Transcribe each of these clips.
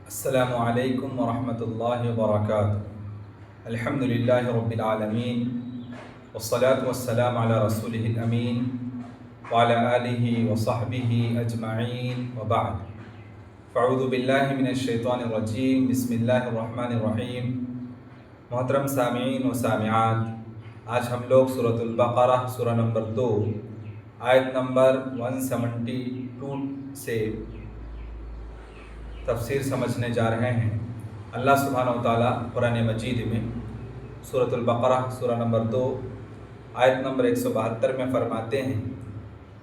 السلام علیکم ورحمۃ اللہ وبرکاتہ۔ الحمد للہ رب العالمین والصلاة والسلام علی رسولہ الامین وعلی آلہ وصحبہ اجمعین وبعد فاعوذ باللہ من الشیطان الرجیم بسم اللہ الرحمن الرحیم۔ محترم سامعین و سامعات، آج ہم لوگ سورۃ البقرہ سورہ نمبر 2 آیت نمبر 172 سے تفسیر سمجھنے جا رہے ہیں۔ اللہ سبحانہ و تعالیٰ قرآن مجید میں سورۃ البقرہ سورہ نمبر 2 آیت نمبر 172 میں فرماتے ہیں،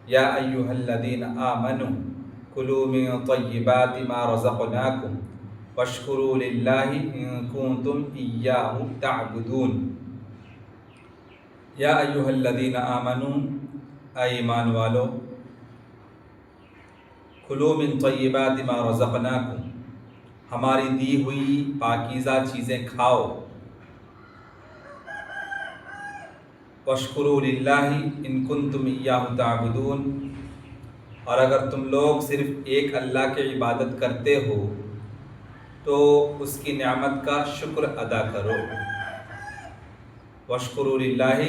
یا ایھا الذین آمنوا کلوا من طیبات ما رزقناکم واشکروا للہ ان کنتم ایاہ تعبدون۔ یا ایھا الذین آمنوا، اے ایمان والو، کلوا من طیبات ما رزقناکم، ہماری دی ہوئی پاکیزہ چیزیں کھاؤ، واشکروا للہ ان کنتم ایاہ تعبدون، اور اگر تم لوگ صرف ایک اللہ کی عبادت کرتے ہو تو اس کی نعمت کا شکر ادا کرو۔ واشکروا للہ،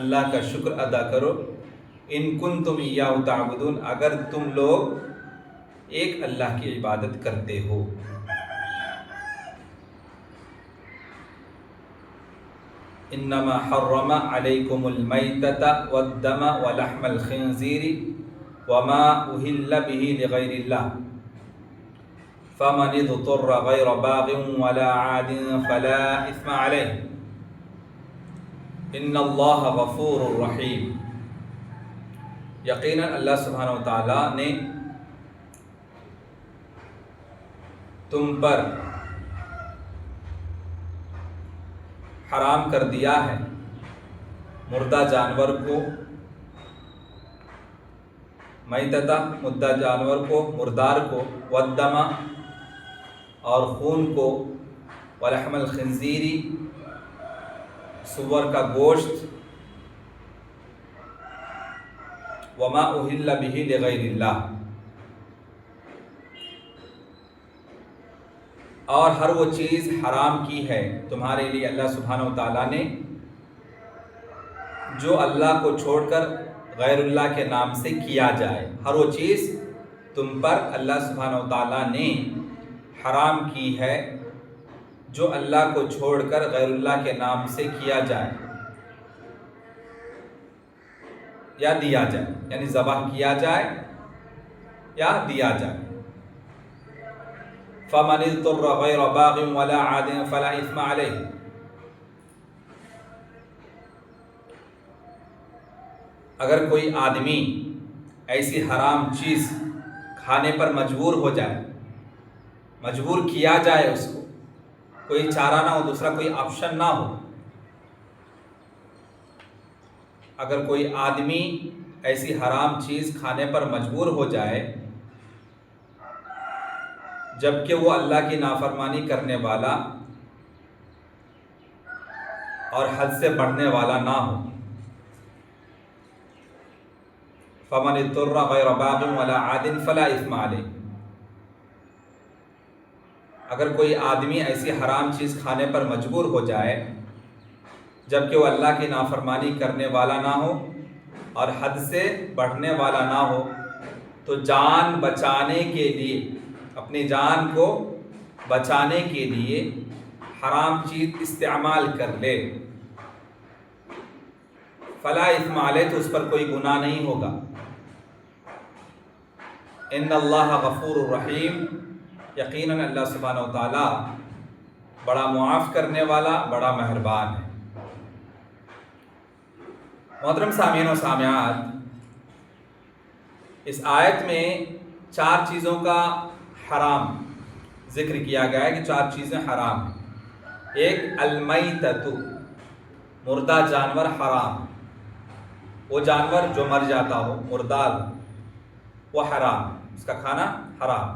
اللہ کا شکر ادا کرو، ان کنتم ایاہ تعبدون، اگر تم لوگ ایک اللہ کی عبادت کرتے ہو۔ انما حرم علیکم المیتۃ والدم ولحم الخنزیر وما اہل به لغیر اللہ فمن اضطر غیر باغ ولا عاد فلا اثم علیہ ان اللہ غفور رحیم۔ یقیناً اللہ سبحانہ و تعالیٰ نے تم پر حرام کر دیا ہے مردہ جانور کو، میتۃ مردہ جانور کو، مردار کو، والدم اور خون کو، ولحم الخنزیر سور کا گوشت، وما اہل به لغیر اللہ، اور ہر وہ چیز حرام کی ہے تمہارے لیے اللہ سبحانہ و تعالیٰ نے جو اللہ کو چھوڑ کر غیر اللہ کے نام سے کیا جائے۔ ہر وہ چیز تم پر اللہ سبحانہ و تعالیٰ نے حرام کی ہے جو اللہ کو چھوڑ کر غیر اللہ کے نام سے کیا جائے یا دیا جائے، یعنی ذبح کیا جائے یا دیا جائے۔ فمن اضطر غیر باغ ولا عاد فلا اثم علیہ، اگر کوئی آدمی ایسی حرام چیز کھانے پر مجبور ہو جائے، مجبور کیا جائے، اس کو کوئی چارہ نہ ہو، دوسرا کوئی آپشن نہ ہو، اگر کوئی آدمی ایسی حرام چیز کھانے پر مجبور ہو جائے جبکہ وہ اللہ کی نافرمانی کرنے والا اور حد سے بڑھنے والا نہ ہو، فمن اضطر غیر باغ ولا عاد فلا اثم علیہ، اگر کوئی آدمی ایسی حرام چیز کھانے پر مجبور ہو جائے جبکہ وہ اللہ کی نافرمانی کرنے والا نہ ہو اور حد سے بڑھنے والا نہ ہو، تو جان بچانے کے لیے، اپنی جان کو بچانے کے لیے حرام چیز استعمال کر لے، فلا اثم علیہ، تو اس پر کوئی گناہ نہیں ہوگا۔ ان اللہ غفور الرحیم، یقیناً اللہ سبحانہ و تعالیٰ بڑا معاف کرنے والا، بڑا مہربان ہے۔ محترم سامعین و سامعات، اس آیت میں 4 چیزوں کا حرام ذکر کیا گیا ہے کہ 4 چیزیں حرام ہیں۔ ایک المیتۃ، مردہ جانور حرام، وہ جانور جو مر جاتا ہو، مردار، وہ حرام، اس کا کھانا حرام۔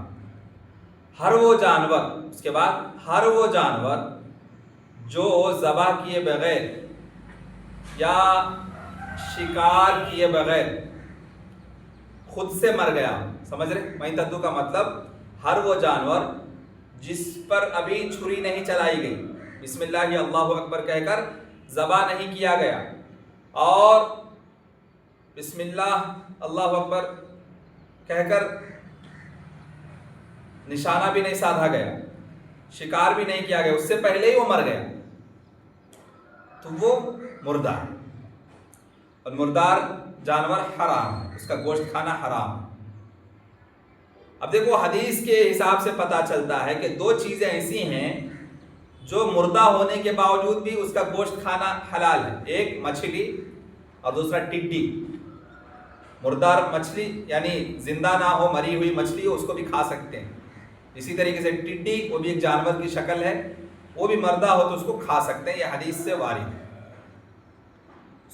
ہر وہ جانور، اس کے بعد ہر وہ جانور جو ذبح کیے بغیر یا شکار کیے بغیر خود سے مر گیا، سمجھ رہے؟ میتۃ کا مطلب ہر وہ جانور جس پر ابھی چھری نہیں چلائی گئی، بسم اللہ اللہ اکبر کہہ کر ذبح نہیں کیا گیا، اور بسم اللہ اللہ اکبر کہہ کر نشانہ بھی نہیں سادھا گیا، شکار بھی نہیں کیا گیا، اس سے پہلے ہی وہ مر گیا، تو وہ مردہ ہے، اور مردار جانور حرام ہے، اس کا گوشت کھانا حرام ہے۔ اب دیکھو حدیث کے حساب سے پتہ چلتا ہے کہ دو چیزیں ایسی ہیں جو مردہ ہونے کے باوجود بھی اس کا گوشت کھانا حلال ہے، ایک مچھلی اور دوسرا ٹڈی۔ مردار مچھلی یعنی زندہ نہ ہو، مری ہوئی مچھلی ہو، اس کو بھی کھا سکتے ہیں۔ اسی طریقے سے ٹڈی، وہ بھی ایک جانور کی شکل ہے، وہ بھی مردہ ہو تو اس کو کھا سکتے ہیں، یہ حدیث سے وارد ہے۔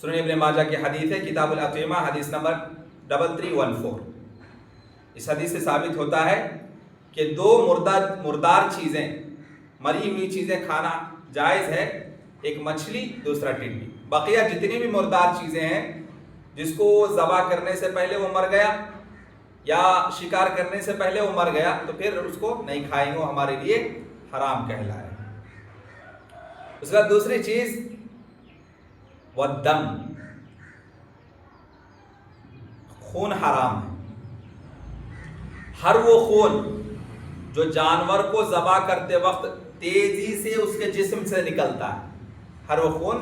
سنن ابن ماجہ کی حدیث ہے، کتاب الاطعمہ، حدیث نمبر 3314۔ اس حدیث سے ثابت ہوتا ہے کہ دو مردار چیزیں، مری ہوئی چیزیں کھانا جائز ہے، ایک مچھلی، دوسرا ٹڈی۔ بقیہ جتنی بھی مردار چیزیں ہیں، جس کو ذبح کرنے سے پہلے وہ مر گیا یا شکار کرنے سے پہلے وہ مر گیا، تو پھر اس کو نہیں کھائیں گے، وہ ہمارے لیے حرام کہلائے۔ اس کے بعد دوسری چیز والدم، خون حرام ہے۔ ہر وہ خون جو جانور کو ذبح کرتے وقت تیزی سے اس کے جسم سے نکلتا ہے، ہر وہ خون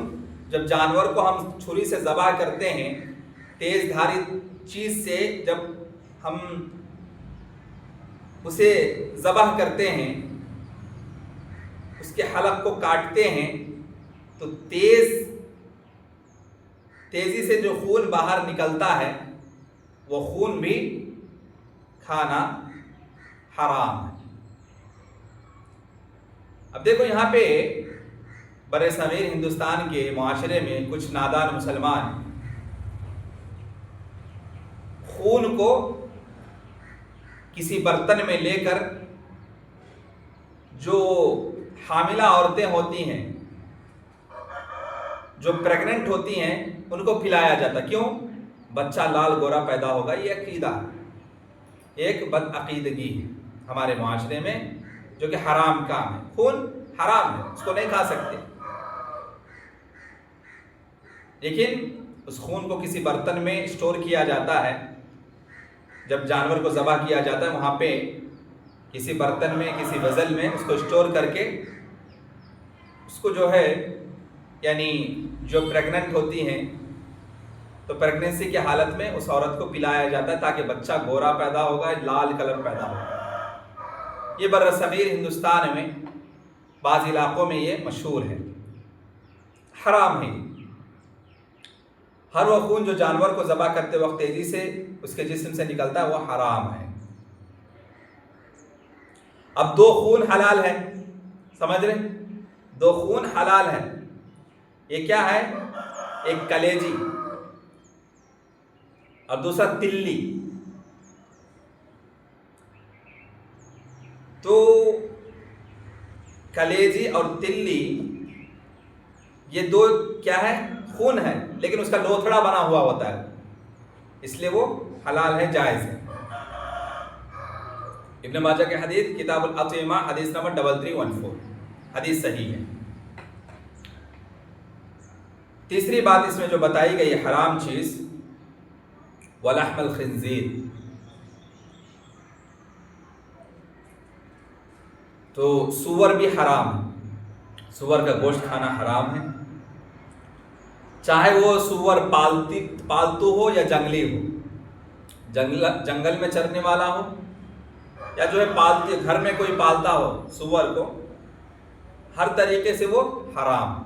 جب جانور کو ہم چھری سے ذبح کرتے ہیں، تیز دھاری چیز سے جب ہم اسے ذبح کرتے ہیں، اس کے حلق کو کاٹتے ہیں، تو تیزی سے جو خون باہر نکلتا ہے، وہ خون بھی کھانا حرام ہے۔ اب دیکھو یہاں پہ بر صغیر ہندوستان کے معاشرے میں کچھ نادان مسلمان خون کو کسی برتن میں لے کر جو حاملہ عورتیں ہوتی ہیں، جو پریگننٹ ہوتی ہیں، ان کو پلایا جاتا۔ کیوں؟ بچہ لال گورا پیدا ہوگا، یہ عقیدہ، ایک بد عقیدگی ہے ہمارے معاشرے میں، جو کہ حرام کام ہے۔ خون حرام ہے، اس کو نہیں کھا سکتے، لیکن اس خون کو کسی برتن میں اسٹور کیا جاتا ہے۔ جب جانور کو ذبح کیا جاتا ہے، وہاں پہ کسی برتن میں، کسی وزل میں اس کو اسٹور کر کے، اس کو جو ہے یعنی جو پریگننٹ ہوتی ہیں تو پریگننسی کی حالت میں اس عورت کو پلایا جاتا ہے، تاکہ بچہ گورا پیدا ہوگا، لال کلر پیدا ہوگا۔ یہ بر صغیر ہندوستان میں بعض علاقوں میں یہ مشہور ہے، حرام ہے۔ ہر وہ خون جو جانور کو ذبح کرتے وقت تیزی سے اس کے جسم سے نکلتا ہے، وہ حرام ہے۔ اب دو خون حلال ہے، سمجھ رہے؟ دو خون حلال ہے، یہ کیا ہے؟ ایک کلیجی اور دوسرا تلی۔ تو کلیجی اور تلی یہ دو کیا ہے؟ خون ہے، لیکن اس کا لوتھڑا بنا ہوا ہوتا ہے، اس لیے وہ حلال ہے، جائز ہے۔ ابن ماجہ کے حدیث، کتاب الاطعمہ، حدیث نمبر 3314، حدیث صحیح ہے۔ تیسری بات اس میں جو بتائی گئی حرام چیز، ولحم الخنزیر، تو سور بھی حرام ہے، سور کا گوشت کھانا حرام ہے، چاہے وہ سور پالتو ہو یا جنگلی ہو، جنگل میں چرنے والا ہو یا جو ہے گھر میں کوئی پالتا ہو سور کو، ہر طریقے سے وہ حرام ہے،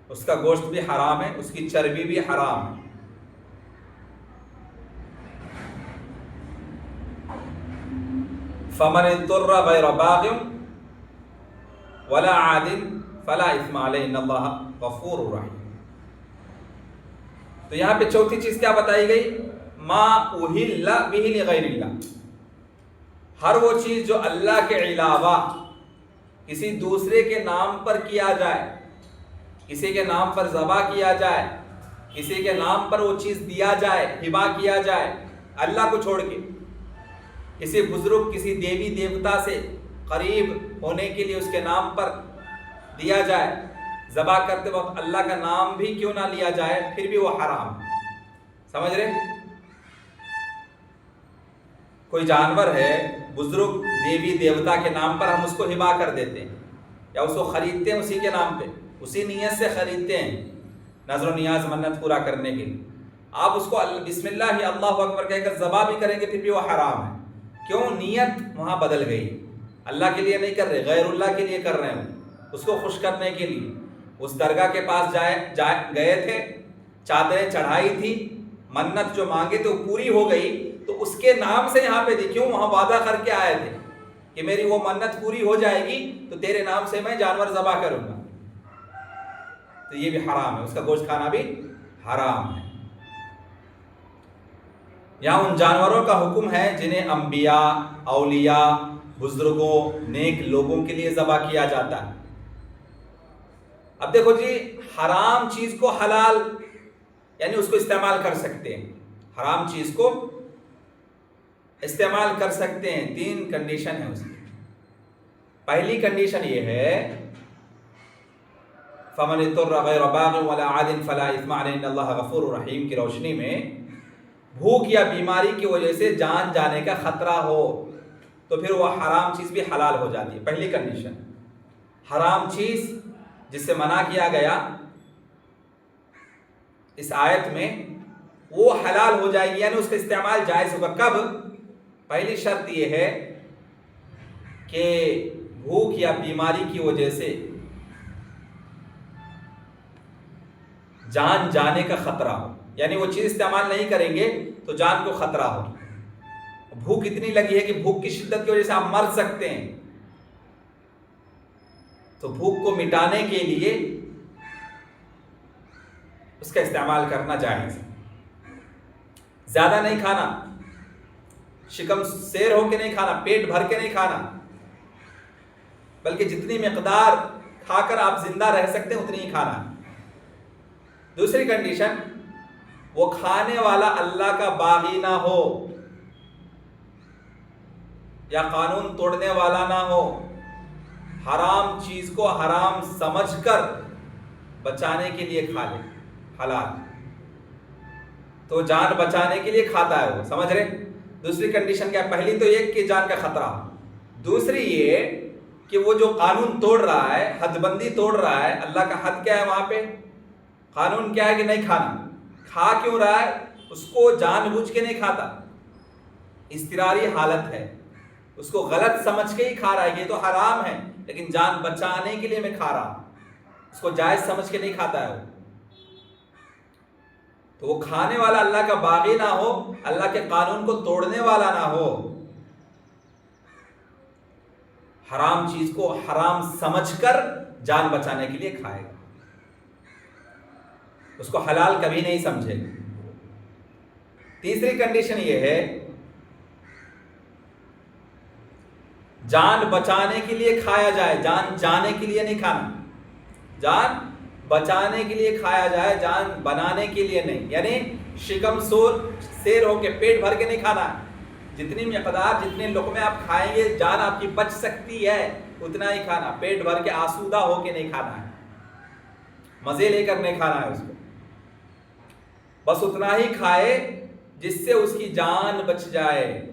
اس کا گوشت بھی حرام ہے، اس کی چربی بھی حرام ہے۔ فمن اضطر غیر باغ ولا عاد فلا اثم علیہ ان اللہ غفور رحیم۔ تو یہاں پہ چوتھی چیز کیا بتائی گئی؟ ما اہل بہ لغیر اللہ، ہر وہ چیز جو اللہ کے علاوہ کسی دوسرے کے نام پر کیا جائے، کسی کے نام پر ذبح کیا جائے، کسی کے نام پر وہ چیز دیا جائے، ہبہ کیا جائے، اللہ کو چھوڑ کے، کسی بزرگ، کسی دیوی دیوتا سے قریب ہونے کے لیے اس کے نام پر دیا جائے، ذبح کرتے وقت اللہ کا نام بھی کیوں نہ لیا جائے، پھر بھی وہ حرام ہے۔ سمجھ رہے؟ کوئی جانور ہے، بزرگ دیوی دیوتا کے نام پر ہم اس کو ہبا کر دیتے ہیں یا اس کو خریدتے ہیں، اسی کے نام پہ اسی نیت سے خریدتے ہیں، نظر و نیاز منت پورا کرنے کے لیے۔ آپ اس کو بسم اللہ اللہ اکبر کہہ کر ذبح بھی کریں گے پھر بھی وہ حرام ہے۔ کیوں؟ نیت وہاں بدل گئی، اللہ کے لیے نہیں کر رہے، غیر اللہ کے لیے کر رہے ہیں، اس کو خوش کرنے کے لیے۔ اس درگاہ کے پاس گئے تھے، چادریں چڑھائی تھی، منت جو مانگے تو پوری ہو گئی، تو اس کے نام سے یہاں پہ دیکھیوں وہاں وعدہ کر کے آئے تھے کہ میری وہ منت پوری ہو جائے گی تو تیرے نام سے میں جانور ذبح کروں گا، تو یہ بھی حرام ہے، اس کا گوشت کھانا بھی حرام ہے۔ یہاں ان جانوروں کا حکم ہے جنہیں انبیاء، اولیاء، بزرگوں، نیک لوگوں کے لیے ذبح کیا جاتا ہے۔ اب دیکھو جی، حرام چیز کو حلال یعنی اس کو استعمال کر سکتے ہیں، حرام چیز کو استعمال کر سکتے ہیں، 3 کنڈیشن ہے اس کی۔ پہلی کنڈیشن یہ ہے فَمَنِ اضْطُرَّ غَيْرَ بَاغٍ وَلَا عَادٍ فَلَا إِثْمَ عَلَيْهِ إِنَّ اللَّهَ غَفُورٌ رَحِيمٌ کی روشنی میں بھوک یا بیماری کی وجہ سے جان جانے کا خطرہ ہو تو پھر وہ حرام چیز بھی حلال ہو جاتی ہے۔ پہلی کنڈیشن، حرام چیز جس سے منع کیا گیا اس آیت میں وہ حلال ہو جائے گی، یعنی اس کا استعمال جائز ہوگا۔ کب؟ پہلی شرط یہ ہے کہ بھوک یا بیماری کی وجہ سے جان جانے کا خطرہ ہو، یعنی وہ چیز استعمال نہیں کریں گے تو جان کو خطرہ ہو۔ بھوک اتنی لگی ہے کہ بھوک کی شدت کی وجہ سے آپ مر سکتے ہیں، تو بھوک کو مٹانے کے لیے اس کا استعمال کرنا جائز ہے۔ زیادہ نہیں کھانا، شکم سیر ہو کے نہیں کھانا، پیٹ بھر کے نہیں کھانا، بلکہ جتنی مقدار کھا کر آپ زندہ رہ سکتے ہیں اتنی ہی کھانا۔ دوسری کنڈیشن، وہ کھانے والا اللہ کا باغی نہ ہو یا قانون توڑنے والا نہ ہو، حرام چیز کو حرام سمجھ کر بچانے کے لیے کھا لے، حلال تو جان بچانے کے لیے کھاتا ہے وہ، سمجھ رہے؟ دوسری کنڈیشن کیا؟ پہلی تو یہ کہ جان کا خطرہ، دوسری یہ کہ وہ جو قانون توڑ رہا ہے، حد بندی توڑ رہا ہے، اللہ کا حد کیا ہے وہاں پہ، قانون کیا ہے کہ نہیں کھانا، کھا کیوں رہا ہے؟ اس کو جان بوجھ کے نہیں کھاتا، اضطراری حالت ہے، اس کو غلط سمجھ کے ہی کھا رہا ہے، یہ تو حرام ہے لیکن جان بچانے کے لیے میں کھا رہا ہوں، اس کو جائز سمجھ کے نہیں کھاتا ہے وہ، تو وہ کھانے والا اللہ کا باغی نہ ہو، اللہ کے قانون کو توڑنے والا نہ ہو، حرام چیز کو حرام سمجھ کر جان بچانے کے لیے کھائے گا، اس کو حلال کبھی نہیں سمجھے گا۔ تیسری کنڈیشن یہ ہے جان بچانے کے لیے کھایا جائے، جان جانے کے لیے نہیں کھانا، جان بچانے کے لیے کھایا جائے، جان بنانے کے لیے نہیں، یعنی شکم سیر ہو کے پیٹ بھر کے نہیں کھانا ہے، جتنی مقدار جتنے لقمے آپ کھائیں گے جان آپ کی بچ سکتی ہے اتنا ہی کھانا، پیٹ بھر کے آسودہ ہو کے نہیں کھانا ہے، مزے لے کر نہیں کھانا ہے اس کو، بس اتنا ہی کھائے جس سے اس کی جان بچ جائے۔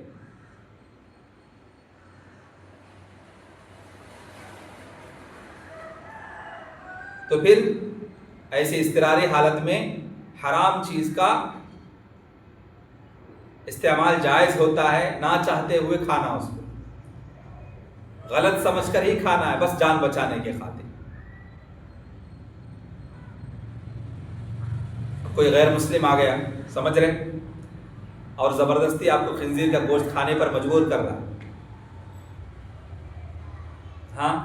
تو پھر ایسی اضطراری حالت میں حرام چیز کا استعمال جائز ہوتا ہے، نہ چاہتے ہوئے کھانا، اس کو غلط سمجھ کر ہی کھانا ہے، بس جان بچانے کے خاطر۔ کوئی غیر مسلم آ گیا، سمجھ رہے، اور زبردستی آپ کو خنزیر کا گوشت کھانے پر مجبور کر رہا، ہاں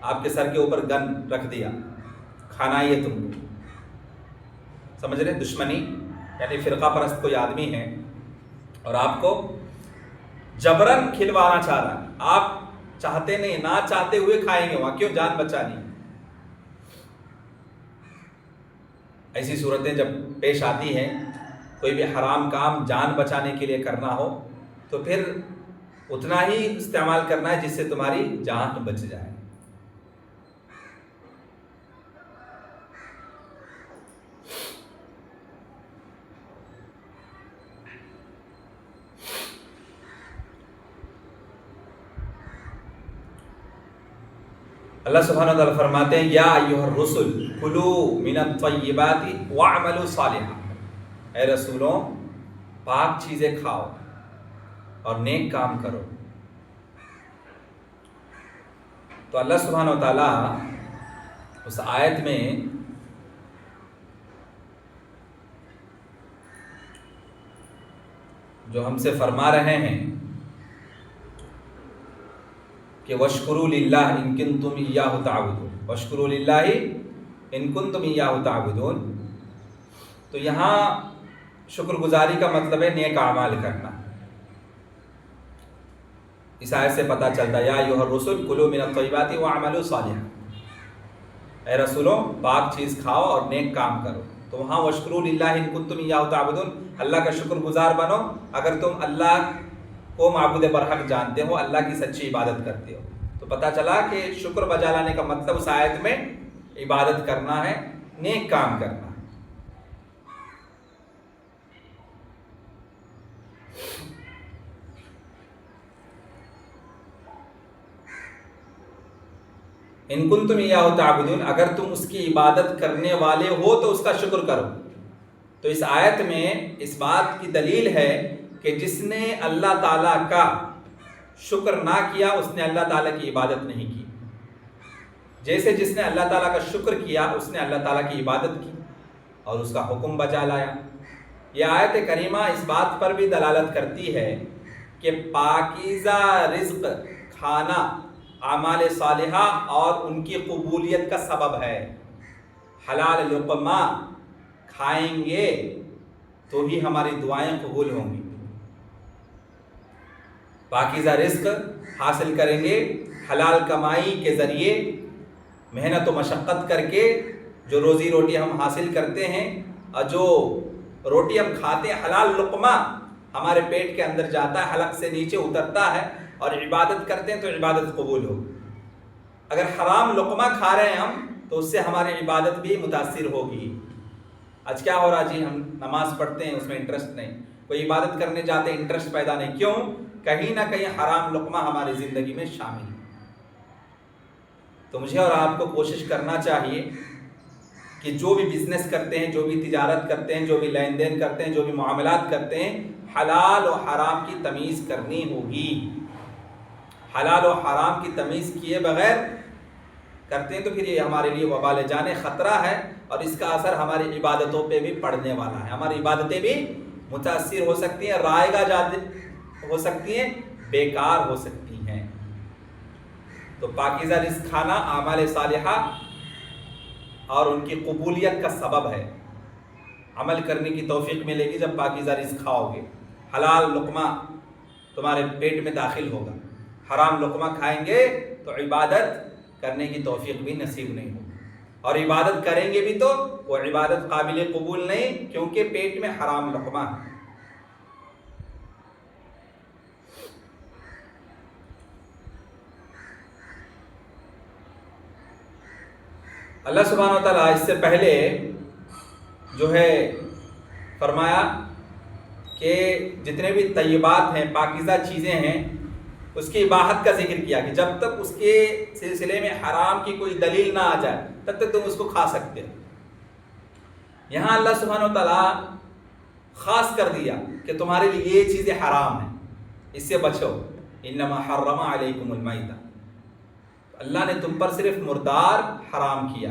آپ کے سر کے اوپر گن رکھ دیا، کھانا ہی ہے تم کو، سمجھ رہے، دشمنی، یعنی فرقہ پرست کوئی آدمی ہے اور آپ کو جبرن کھلوانا چاہ رہا ہے، آپ چاہتے نہیں، نہ چاہتے ہوئے کھائیں گے وہاں، کیوں؟ جان بچانی۔ ایسی صورتیں جب پیش آتی ہیں، کوئی بھی حرام کام جان بچانے کے لیے کرنا ہو، تو پھر اتنا ہی استعمال کرنا ہے جس سے تمہاری جان بچ جائے۔ اللہ سبحانہ وتعالی فرماتے ہیں یا ایھا الرسل کلوا من الطیبات واعملوا صالحا، اے رسولوں پاک چیزیں کھاؤ اور نیک کام کرو۔ تو اللہ سبحانہ وتعالی اس آیت میں جو ہم سے فرما رہے ہیں کہ وَاشْكُرُوا لِلَّهِ إِن كُنتُمْ إِيَّاهُ تَعْبُدُونَ، وَاشْكُرُوا لِلَّهِ إِن كُنتُمْ إِيَّاهُ تَعْبُدُونَ۔ تو یہاں شکر گزاری کا مطلب ہے نیک اعمال کرنا۔ اس آیت سے پتہ چلتا ہے یا ایھا الرسل کلوا من الطیبات واعملوا صالحا، اے رسولوں پاک چیز کھاؤ اور نیک کام کرو۔ تو وہاں وَاشْكُرُوا لِلَّهِ إِن كُنتُمْ إِيَّاهُ تَعْبُدُونَ، اللہ کا شکر گزار بنو اگر تم اللہ کو معبود برحق جانتے ہو، اللہ کی سچی عبادت کرتے ہو۔ تو پتہ چلا کہ شکر بجا لانے کا مطلب اس آیت میں عبادت کرنا ہے، نیک کام کرنا ہے۔ ان کنتم ایھا تعبدون، اگر تم اس کی عبادت کرنے والے ہو تو اس کا شکر کرو۔ تو اس آیت میں اس بات کی دلیل ہے کہ جس نے اللہ تعالیٰ کا شکر نہ کیا اس نے اللہ تعالیٰ کی عبادت نہیں کی، جیسے جس نے اللہ تعالیٰ کا شکر کیا اس نے اللہ تعالیٰ کی عبادت کی اور اس کا حکم بجا لایا۔ یہ آیت کریمہ اس بات پر بھی دلالت کرتی ہے کہ پاکیزہ رزق کھانا اعمال صالحہ اور ان کی قبولیت کا سبب ہے۔ حلال لقمہ کھائیں گے تو ہی ہماری دعائیں قبول ہوں گی۔ پاکیزہ رزق حاصل کریں گے، حلال کمائی کے ذریعے محنت و مشقت کر کے جو روزی روٹی ہم حاصل کرتے ہیں اور جو روٹی ہم کھاتے ہیں، حلال لقمہ ہمارے پیٹ کے اندر جاتا ہے، حلق سے نیچے اترتا ہے اور عبادت کرتے ہیں تو عبادت قبول ہوگی۔ اگر حرام لقمہ کھا رہے ہیں ہم تو اس سے ہماری عبادت بھی متاثر ہوگی۔ آج کیا ہو رہا جی، ہم نماز پڑھتے ہیں اس میں انٹرسٹ نہیں، کوئی عبادت کرنے جاتے ہیں انٹرسٹ پیدا نہیں، کیوں؟ کہیں نہ کہیں حرام لقمہ ہماری زندگی میں شامل ہے۔ تو مجھے اور آپ کو کوشش کرنا چاہیے کہ جو بھی بزنس کرتے ہیں، جو بھی تجارت کرتے ہیں، جو بھی لین دین کرتے ہیں، جو بھی معاملات کرتے ہیں، حلال و حرام کی تمیز کرنی ہوگی۔ حلال و حرام کی تمیز کیے بغیر کرتے ہیں تو پھر یہ ہمارے لیے وبال جان خطرہ ہے اور اس کا اثر ہماری عبادتوں پہ بھی پڑنے والا ہے۔ ہماری عبادتیں بھی متاثر ہو سکتی ہیں، رائگاں ہو سکتی ہیں، بیکار ہو سکتی ہیں۔ تو پاکیزہ رزق کھانا اعمال صالحہ اور ان کی قبولیت کا سبب ہے۔ عمل کرنے کی توفیق ملے گی جب پاکیزہ رزق کھاؤ گے، حلال لقمہ تمہارے پیٹ میں داخل ہوگا۔ حرام لقمہ کھائیں گے تو عبادت کرنے کی توفیق بھی نصیب نہیں ہوگی، اور عبادت کریں گے بھی تو وہ عبادت قابل قبول نہیں، کیونکہ پیٹ میں حرام لقمہ ہے۔ اللہ سبحانہ و تعالیٰ اس سے پہلے جو ہے فرمایا کہ جتنے بھی طیبات ہیں، پاکیزہ چیزیں ہیں، اس کی اباحت کا ذکر کیا کہ جب تک اس کے سلسلے میں حرام کی کوئی دلیل نہ آ جائے تب تک تم اس کو کھا سکتے ہو۔ یہاں اللہ سبحانہ و تعالیٰ خاص کر دیا کہ تمہارے لیے یہ چیزیں حرام ہیں، اس سے بچو۔ انما حرم علیکم المیتہ، اللہ نے تم پر صرف مردار حرام کیا۔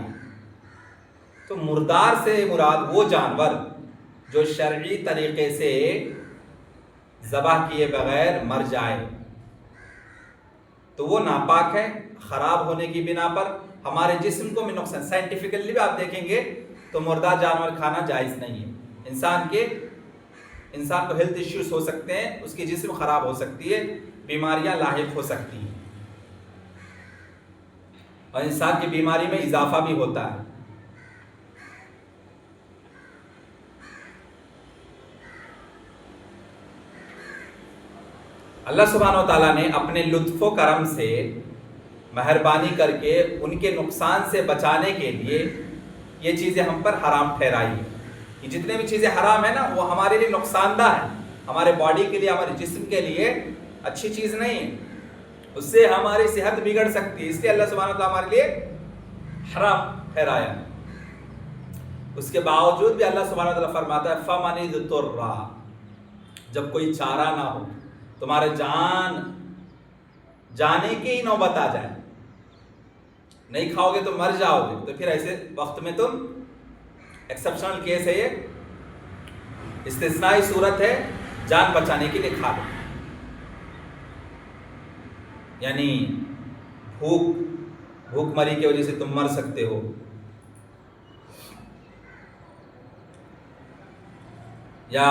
تو مردار سے مراد وہ جانور جو شرعی طریقے سے ذبح کیے بغیر مر جائے، تو وہ ناپاک ہے، خراب ہونے کی بنا پر ہمارے جسم کو بھی نقصان۔ سائنٹیفکلی بھی آپ دیکھیں گے تو مردار جانور کھانا جائز نہیں ہے۔ انسان کو ہیلتھ ایشوز ہو سکتے ہیں، اس کی جسم خراب ہو سکتی ہے، بیماریاں لاحق ہو سکتی ہیں، اور انسان کی بیماری میں اضافہ بھی ہوتا ہے۔ اللہ سبحانہ و تعالیٰ نے اپنے لطف و کرم سے مہربانی کر کے ان کے نقصان سے بچانے کے لیے یہ چیزیں ہم پر حرام ٹھہرائی ہیں. یہ جتنے بھی چیزیں حرام ہیں نا وہ ہمارے لیے نقصان دہ ہیں، ہمارے باڈی کے لیے، ہمارے جسم کے لیے اچھی چیز نہیں ہے، اس سے ہماری صحت بگڑ سکتی ہے، اس لیے اللہ سبحانہ و تعالیٰ ہمارے لیے حرام ٹھہرایا. اس کے باوجود بھی اللہ سبحانہ و تعالیٰ فرماتا ہے فَمَنِ اضْطُرَّ، جب کوئی چارہ نہ ہو، تمہارے جانے کی ہی نوبت آ جائے، نہیں کھاؤ گے تو مر جاؤ گے، تو پھر ایسے وقت میں تم، ایکسپشنل کیس ہے، یہ استثنائی صورت ہے، جان بچانے کے لیے کھا لو. یعنی بھوک مری کی وجہ سے تم مر سکتے ہو، یا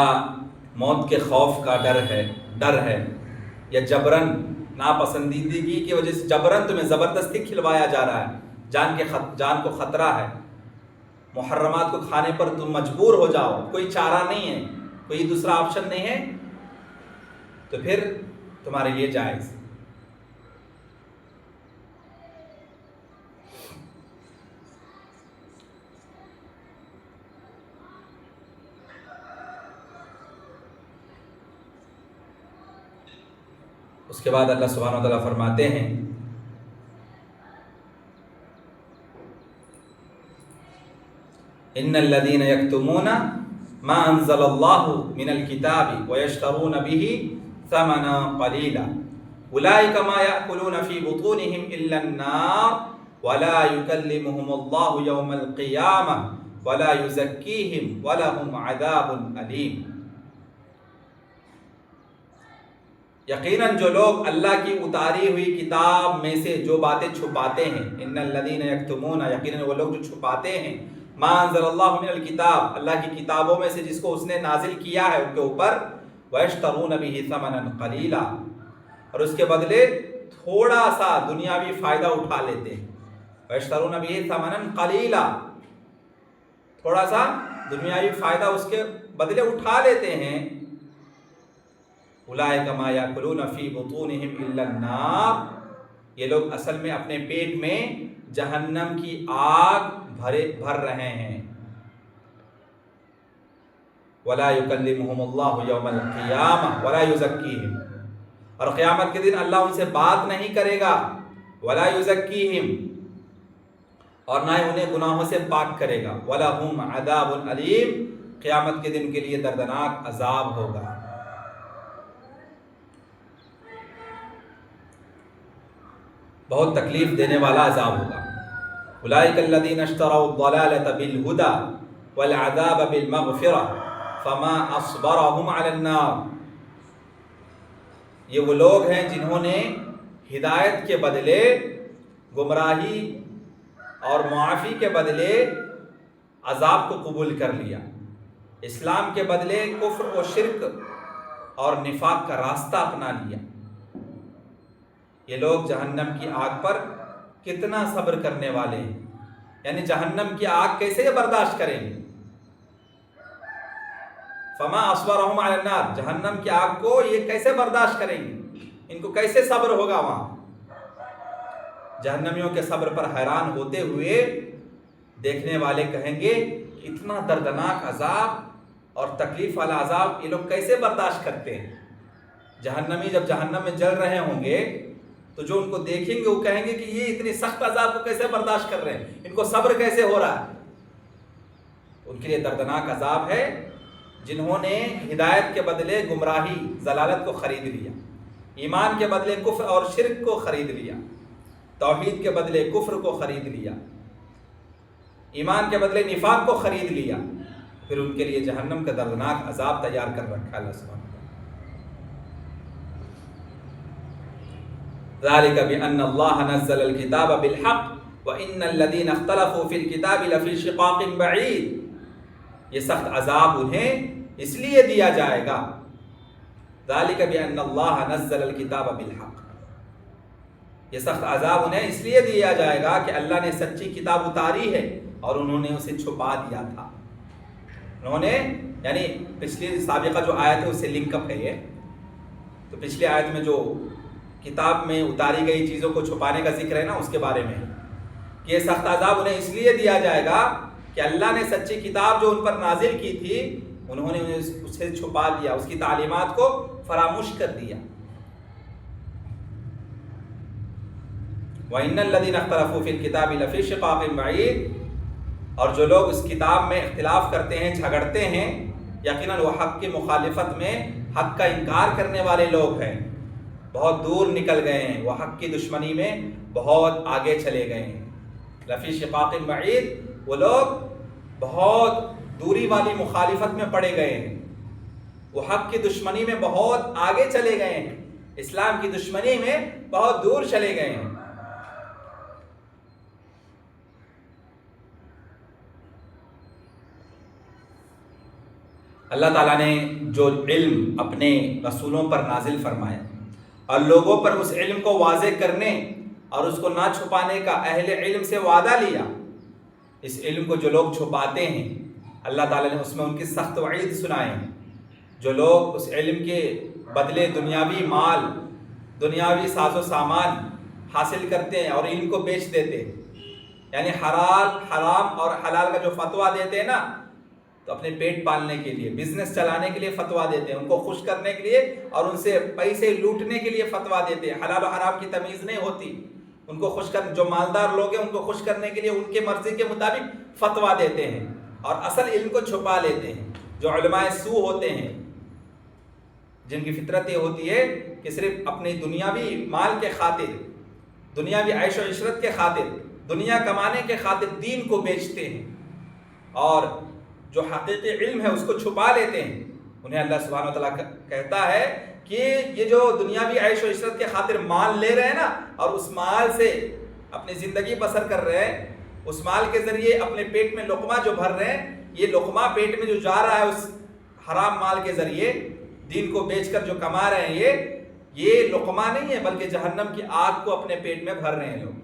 موت کے خوف کا ڈر ہے، یا جبرن ناپسندیدگی کی وجہ سے جبرن تمہیں زبردستی کھلوایا جا رہا ہے، جان کو خطرہ ہے، محرمات کو کھانے پر تم مجبور ہو جاؤ، کوئی چارہ نہیں ہے، کوئی دوسرا آپشن نہیں ہے، تو پھر تمہارے لیے جائز. اس کے بعد اللہ سبحانہ و تعالیٰ فرماتے ہیں ان الذين يكتمون ما انزل الله من الكتاب ويشترون به ثمنا قليلا اولئك ما ياكلون في بطونهم الا النار ولا يكلمهم الله يوم القيامه ولا يزكيهم ولهم عذاب اليم. یقیناً جو لوگ اللہ کی اتاری ہوئی کتاب میں سے جو باتیں چھپاتے ہیں، ان الذین یکتمون، یقیناً وہ لوگ جو چھپاتے ہیں، ما انزل اللہ من الکتاب، اللہ کی کتابوں میں سے جس کو اس نے نازل کیا ہے ان کے اوپر، ویشترون بہ ثمنا قلیلا، اور اس کے بدلے تھوڑا سا دنیاوی فائدہ اٹھا لیتے ہیں. ویشترون بہ ثمنا قلیلا، تھوڑا سا دنیاوی فائدہ اس کے بدلے اٹھا لیتے ہیں. اولئک ما یاکلون فی بطونہم الا النار، یہ لوگ اصل میں اپنے پیٹ میں جہنم کی آگ بھر رہے ہیں. ولا یکلمہم اللہ یوم القیامہ ولا یزکیہم، اور قیامت کے دن اللہ ان سے بات نہیں کرے گا. ولا یزکیہم، اور نہ ہی انہیں گناہوں سے پاک کرے گا. ولہم عذاب علیم، قیامت کے دن کے لیے دردناک عذاب ہوگا. بہت تکلیف دینے والا عذاب ہوگا. اولئک الذین اشتروا الضلالۃ بالہدی والعذاب بالمغفرہ فما اصبرهم علی النار، یہ وہ لوگ ہیں جنہوں نے ہدایت کے بدلے گمراہی اور معافی کے بدلے عذاب کو قبول کر لیا، اسلام کے بدلے کفر و شرک اور نفاق کا راستہ اپنا لیا. یہ لوگ جہنم کی آگ پر کتنا صبر کرنے والے ہیں، یعنی جہنم کی آگ کیسے برداشت کریں گے. فما اصبرهم علی النار، جہنم کی آگ کو یہ کیسے برداشت کریں گے، ان کو کیسے صبر ہوگا. وہاں جہنمیوں کے صبر پر حیران ہوتے ہوئے دیکھنے والے کہیں گے اتنا دردناک عذاب اور تکلیف والا عذاب یہ لوگ کیسے برداشت کرتے ہیں. جہنمی جب جہنم میں جل رہے ہوں گے تو جو ان کو دیکھیں گے وہ کہیں گے کہ یہ اتنی سخت عذاب کو کیسے برداشت کر رہے ہیں، ان کو صبر کیسے ہو رہا ہے. ان کے لیے دردناک عذاب ہے جنہوں نے ہدایت کے بدلے گمراہی ضلالت کو خرید لیا، ایمان کے بدلے کفر اور شرک کو خرید لیا، توحید کے بدلے کفر کو خرید لیا، ایمان کے بدلے نفاق کو خرید لیا. پھر ان کے لیے جہنم کا دردناک عذاب تیار کر رکھا اللہ سبحانہ. ذلك بأن الله نزل الكتاب بالحق وإن الذين اختلفوا في الكتاب لفي شقاق بعيد، یہ سخت عذاب انہیں اس لیے دیا جائے گا. ذلك بأن الله نزل الكتاب بالحق، یہ سخت عذاب انہیں اس لیے دیا جائے گا کہ اللہ نے سچی کتاب اتاری ہے اور انہوں نے اسے چھپا دیا تھا. انہوں نے، یعنی پچھلی سابقہ جو آیت ہے اس سے لنک اپ ہے یہ، تو پچھلی آیت میں جو کتاب میں اتاری گئی چیزوں کو چھپانے کا ذکر ہے نا، اس کے بارے میں کہ یہ سخت عذاب انہیں اس لیے دیا جائے گا کہ اللہ نے سچی کتاب جو ان پر نازل کی تھی انہوں نے اسے چھپا دیا، اس کی تعلیمات کو فراموش کر دیا۔ وَإِنَّ الَّذِينَ اخْتَلَفُوا فِي الْكِتَابِ لَفِي شِقَاقٍ بَعِيدٍ، اور جو لوگ اس کتاب میں اختلاف کرتے ہیں، جھگڑتے ہیں، یقیناً وہ حق کی مخالفت میں، حق کا انکار کرنے والے لوگ ہیں، بہت دور نکل گئے ہیں، وہ حق کی دشمنی میں بہت آگے چلے گئے ہیں۔ لفی شقاق بعید، وہ لوگ بہت دوری والی مخالفت میں پڑے گئے ہیں، وہ حق کی دشمنی میں بہت آگے چلے گئے ہیں، اسلام کی دشمنی میں بہت دور چلے گئے ہیں۔ اللہ تعالیٰ نے جو علم اپنے رسولوں پر نازل فرمایا اور لوگوں پر اس علم کو واضح کرنے اور اس کو نہ چھپانے کا اہل علم سے وعدہ لیا، اس علم کو جو لوگ چھپاتے ہیں اللہ تعالیٰ نے اس میں ان کی سخت وعید سنائے ہیں۔ جو لوگ اس علم کے بدلے دنیاوی مال، دنیاوی ساز و سامان حاصل کرتے ہیں اور علم کو بیچ دیتے ہیں، یعنی حرام اور حلال کا جو فتویٰ دیتے ہیں نا، تو اپنے پیٹ پالنے کے لیے، بزنس چلانے کے لیے فتویٰ دیتے ہیں، ان کو خوش کرنے کے لیے اور ان سے پیسے لوٹنے کے لیے فتویٰ دیتے ہیں۔ حلال و حرام کی تمیز نہیں ہوتی، ان کو خوش جو مالدار لوگ ہیں ان کو خوش کرنے کے لیے ان کے مرضی کے مطابق فتویٰ دیتے ہیں اور اصل علم کو چھپا لیتے ہیں۔ جو علماء سو ہوتے ہیں، جن کی فطرت یہ ہوتی ہے کہ صرف اپنی دنیاوی مال کے خاطر، دنیاوی عیش و عشرت کے خاطر، دنیا کمانے کے خاطر دین کو بیچتے ہیں اور جو حقیقی علم ہے اس کو چھپا لیتے ہیں، انہیں اللہ سبحانہ وتعالیٰ کہتا ہے کہ یہ جو دنیاوی عیش و عشرت کے خاطر مال لے رہے ہیں نا اور اس مال سے اپنی زندگی بسر کر رہے ہیں، اس مال کے ذریعے اپنے پیٹ میں لقمہ جو بھر رہے ہیں، یہ لقمہ پیٹ میں جو جا رہا ہے اس حرام مال کے ذریعے، دین کو بیچ کر جو کما رہے ہیں، یہ لقمہ نہیں ہے بلکہ جہنم کی آگ کو اپنے پیٹ میں بھر رہے ہیں لوگ۔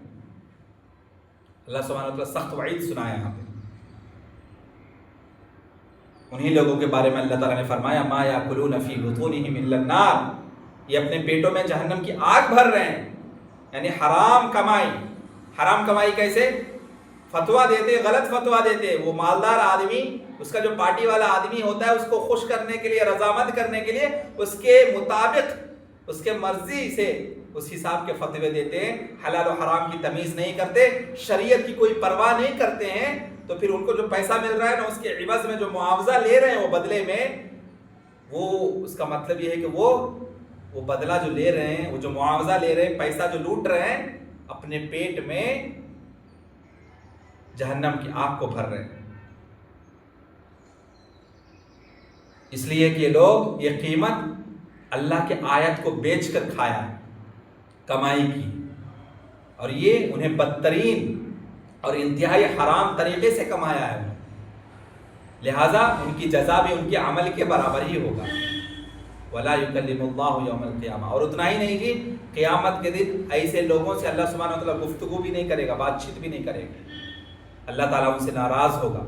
اللہ سبحانہ وتعالیٰ سخت وعید سنایا یہاں پہ۔ انہی لوگوں کے بارے میں اللہ تعالیٰ نے فرمایا ما یاکلون فی بطونہم الا النار، یہ اپنے پیٹوں میں جہنم کی آگ بھر رہے ہیں، یعنی حرام کمائی۔ حرام کمائی کیسے؟ فتویٰ دیتے، غلط فتویٰ دیتے۔ وہ مالدار آدمی، اس کا جو پارٹی والا آدمی ہوتا ہے، اس کو خوش کرنے کے لیے، رضامند کرنے کے لیے اس کے مطابق، اس کے مرضی سے اس حساب کے فتوے دیتے ہیں، حلال و حرام کی تمیز نہیں کرتے، شریعت کی کوئی پرواہ نہیں کرتے ہیں۔ تو پھر ان کو جو پیسہ مل رہا ہے نا، اس کے عوض میں جو معاوضہ لے رہے ہیں وہ بدلے میں، وہ اس کا مطلب یہ ہے کہ وہ بدلہ جو لے رہے ہیں، وہ جو معاوضہ لے رہے ہیں، پیسہ جو لوٹ رہے ہیں، اپنے پیٹ میں جہنم کی آگ کو بھر رہے ہیں۔ اس لیے کہ یہ لوگ یہ قیمت اللہ کے آیت کو بیچ کر کھایا ہے، کمائی کی، اور یہ انہیں بدترین اور انتہائی حرام طریقے سے کمایا ہے، لہٰذا ان کی جزا بھی ان کے عمل کے برابر ہی ہوگا۔ وَلَا يُكَلِّمُ اللَّهُ يَوْمَ الْقِيَامَةِ، اور اتنا ہی نہیں کہ قیامت کے دن ایسے لوگوں سے اللہ سبحانہ وتعالیٰ گفتگو بھی نہیں کرے گا، بات چیت بھی نہیں کرے گا، اللہ تعالیٰ ان سے ناراض ہوگا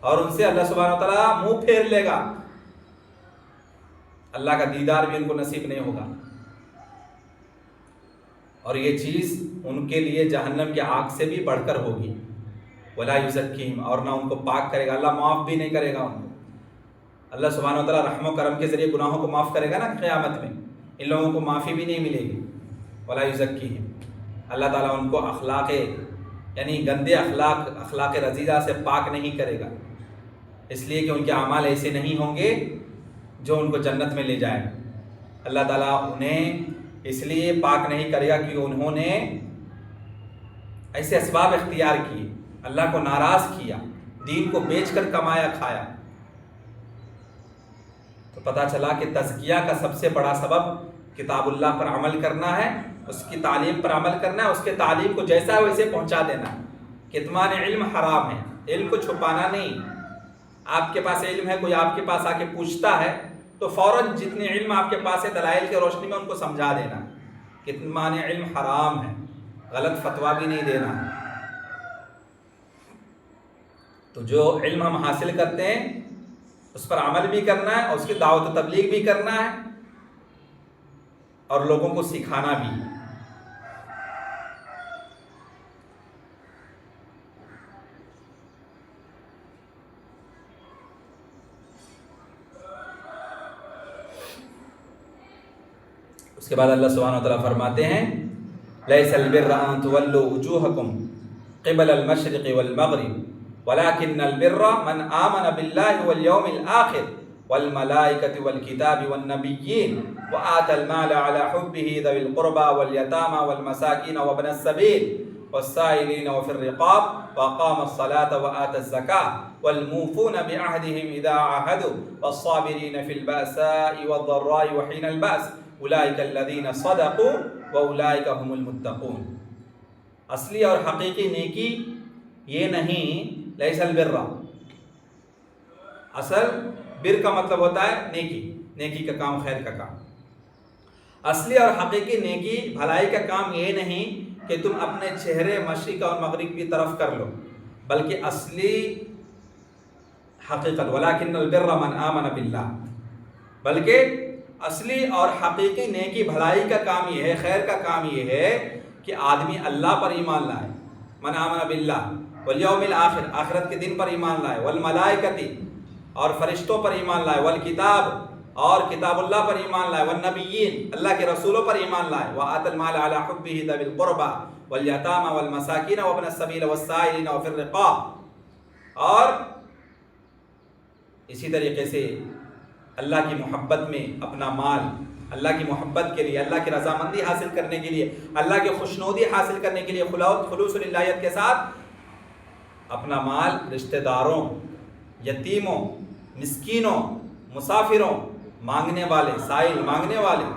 اور ان سے اللہ سبحانہ وتعالیٰ منہ پھیر لے گا، اللہ کا دیدار بھی ان کو نصیب نہیں ہوگا، اور یہ چیز ان کے لیے جہنم کی آگ سے بھی بڑھ کر ہوگی۔ وَلَا يُزَكِّيهِمْ، اور نہ ان کو پاک کرے گا، اللہ معاف بھی نہیں کرے گا ان کو۔ اللہ سبحانہ وتعالیٰ رحم و کرم کے ذریعے گناہوں کو معاف کرے گا نا قیامت میں، ان لوگوں کو معافی بھی نہیں ملے گی۔ وَلَا يُزَكِّيهِمْ، اللہ تعالیٰ ان کو اخلاق، یعنی گندے اخلاق رذیلہ سے پاک نہیں کرے گا، اس لیے کہ ان کے اعمال ایسے نہیں ہوں گے جو ان کو جنت میں لے جائیں۔ اللہ تعالیٰ انہیں اس لیے پاک نہیں کرے گا کہ انہوں نے ایسے اسباب اختیار کیے، اللہ کو ناراض کیا، دین کو بیچ کر کمایا کھایا۔ تو پتہ چلا کہ تزکیہ کا سب سے بڑا سبب کتاب اللہ پر عمل کرنا ہے، اس کی تعلیم پر عمل کرنا ہے، اس کے تعلیم کو جیسا ہے ویسے پہنچا دینا ہے۔ کتمان علم حرام ہے، علم کو چھپانا نہیں۔ آپ کے پاس علم ہے، کوئی آپ کے پاس آ کے پوچھتا ہے تو فوراً جتنے علم آپ کے پاس ہے دلائل کے روشنی میں ان کو سمجھا دینا۔ کتمان علم حرام ہے، غلط فتویٰ بھی نہیں دینا۔ تو جو علم ہم حاصل کرتے ہیں اس پر عمل بھی کرنا ہے اور اس کی دعوت و تبلیغ بھی کرنا ہے، اور لوگوں کو سکھانا بھی۔ اس کے بعد اللہ سبحانہ وتعالیٰ فرماتے ہیں لیس البر ان تولوا وجوہکم قبل المشرق والمغرب ولكن البر من آمن بالله واليوم الآخر والملائكة والكتاب والنبيين وآتى المال على حبه ذوي القربى واليتامى والمساكين وابن السبيل والسائلين وفي الرقاب وأقام الصلاة وآتى الزكاة والموفون بعهدهم إذا عاهدوا والصابرين في البأساء والضراء وحين البأس اولئک الذین صدقوا واولئک هم المتقون۔ اصلی اور حقیقی نیکی یہ نہیں، لیس البر، اصل بر کا مطلب ہوتا ہے نیکی، نیکی کا کام، خیر کا کام۔ اصلی اور حقیقی نیکی، بھلائی کا کام یہ نہیں کہ تم اپنے چہرے مشرق اور مغرب کی طرف کر لو، بلکہ اصلی حقیقت ولیکن البر من آمن باللہ، بلکہ اصلی اور حقیقی نیکی بھلائی کا کام یہ ہے، خیر کا کام یہ ہے کہ آدمی اللہ پر ایمان لائے، من آمن باللہ والیوم الآخر، آخرت کے دن پر ایمان لائے، والملائکتی اور فرشتوں پر ایمان لائے، والکتاب اور کتاب اللہ پر ایمان لائے، والنبیین اللہ کے رسولوں پر ایمان لائے، وآت المال علی حبہ ذوی القربى والیتامى والمساکین وابن السبیل والسائلین وفی الرقاب، اور اسی طریقے سے اللہ کی محبت میں اپنا مال، اللہ کی محبت کے لیے، اللہ کی رضامندی حاصل کرنے کے لیے، اللہ کی خوشنودی حاصل کرنے کے لیے خلوص اللہیت کے ساتھ اپنا مال رشتہ داروں، یتیموں، مسکینوں، مسافروں، مانگنے والے، سائل مانگنے والے،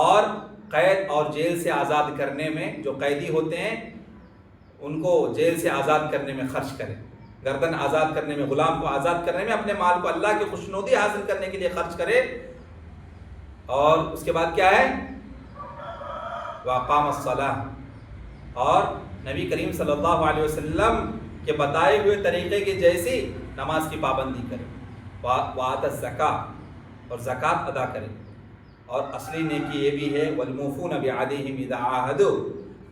اور قید اور جیل سے آزاد کرنے میں، جو قیدی ہوتے ہیں ان کو جیل سے آزاد کرنے میں خرچ کریں، گردن آزاد کرنے میں، غلام کو آزاد کرنے میں، اپنے مال کو اللہ کی خوشنودی حاصل کرنے کے لیے خرچ کرے۔ اور اس کے بعد کیا ہے؟ وَأَقَامَ الصَّلَاةَ، اور نبی کریم صلی اللہ علیہ وسلم کے بتائے ہوئے طریقے کی جیسی نماز کی پابندی کرے، وَآتَى الزَّكَاةَ، اور زکوٰۃ ادا کرے۔ اور اصلی نیکی یہ بھی ہے وَالْمُوفُونَ بِعَهْدِهِمْ إِذَا عَاهَدُوا،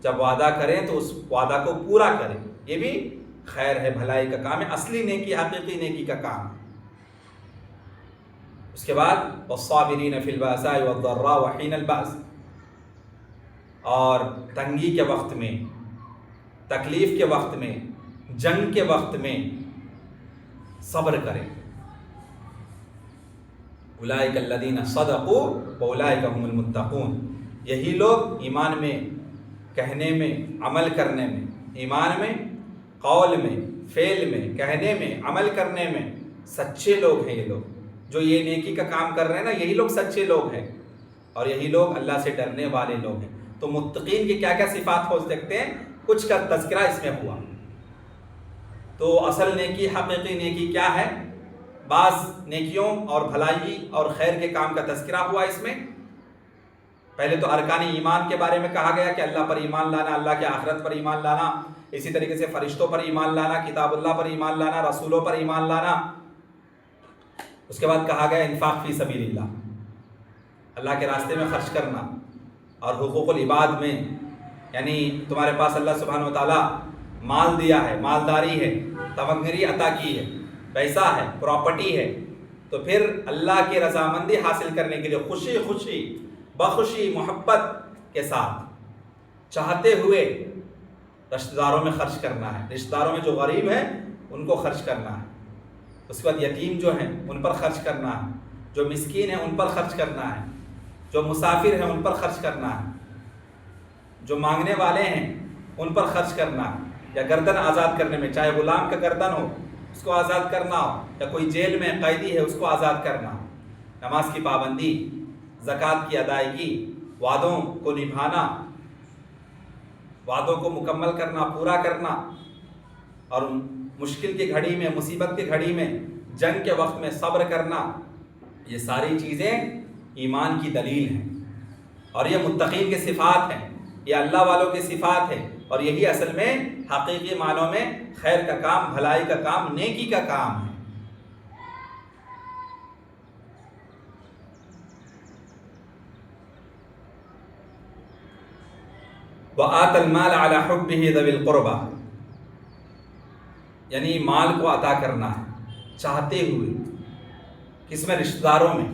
جب وعدہ کریں تو اس وعدہ کو پورا کریں، یہ بھی خیر ہے، بھلائی کا کام ہے، اصلی نیکی، حقیقی نیکی کا کام۔ اس کے بعد والصابرین فی البأساء والضراء وحین البأس، اور تنگی کے وقت میں، تکلیف کے وقت میں، جنگ کے وقت میں صبر کریں۔ اولئک الذین صدقوا واولئک هم المتقون، یہی لوگ ایمان میں، کہنے میں، عمل کرنے میں، ایمان میں، قول میں، فعل میں، کہنے میں، عمل کرنے میں سچے لوگ ہیں۔ یہ لوگ جو یہ نیکی کا کام کر رہے ہیں نا، یہی لوگ سچے لوگ ہیں، اور یہی لوگ اللہ سے ڈرنے والے لوگ ہیں۔ تو متقین کی کیا کیا صفات ہو سکتے ہیں، کچھ کا تذکرہ اس میں ہوا۔ تو اصل نیکی، حقیقی نیکی کیا ہے؟ بعض نیکیوں اور بھلائی اور خیر کے کام کا تذکرہ ہوا اس میں۔ پہلے تو ارکان ایمان کے بارے میں کہا گیا کہ اللہ پر ایمان لانا، اللہ کے آخرت پر ایمان لانا، اسی طریقے سے فرشتوں پر ایمان لانا، کتاب اللہ پر ایمان لانا، رسولوں پر ایمان لانا۔ اس کے بعد کہا گیا انفاق فی سبیل اللہ، اللہ کے راستے میں خرچ کرنا، اور حقوق العباد میں، یعنی تمہارے پاس اللہ سبحانہ وتعالیٰ مال دیا ہے، مالداری ہے، تمغری عطا کی ہے، پیسہ ہے، پراپرٹی ہے، تو پھر اللہ کی رضامندی حاصل کرنے کے لیے خوشی خوشی، بخوشی، محبت کے ساتھ، چاہتے ہوئے رشتہ داروں میں خرچ کرنا ہے، رشتہ داروں میں جو غریب ہیں ان کو خرچ کرنا ہے، اس کے بعد یتیم جو ہیں ان پر خرچ کرنا ہے، جو مسکین ہیں ان پر خرچ کرنا ہے، جو مسافر ہیں ان پر خرچ کرنا ہے، جو مانگنے والے ہیں ان پر خرچ کرنا ہے، یا گردن آزاد کرنے میں، چاہے غلام کا گردن ہو اس کو آزاد کرنا ہو، یا کوئی جیل میں قیدی ہے اس کو آزاد کرنا، نماز کی پابندی، زکوٰۃ کی ادائیگی، وعدوں کو نبھانا، وعدوں کو مکمل کرنا، پورا کرنا، اور مشکل کی گھڑی میں، مصیبت کی گھڑی میں، جنگ کے وقت میں صبر کرنا، یہ ساری چیزیں ایمان کی دلیل ہیں، اور یہ متقین کی صفات ہیں، یہ اللہ والوں کی صفات ہیں، اور یہی اصل میں حقیقی معنوں میں خیر کا کام، بھلائی کا کام، نیکی کا کام ہے۔ وآت المال علی حبہ ذوی القربى، یعنی مال کو عطا کرنا ہے چاہتے ہوئے، کس میں؟ رشتہ داروں میں.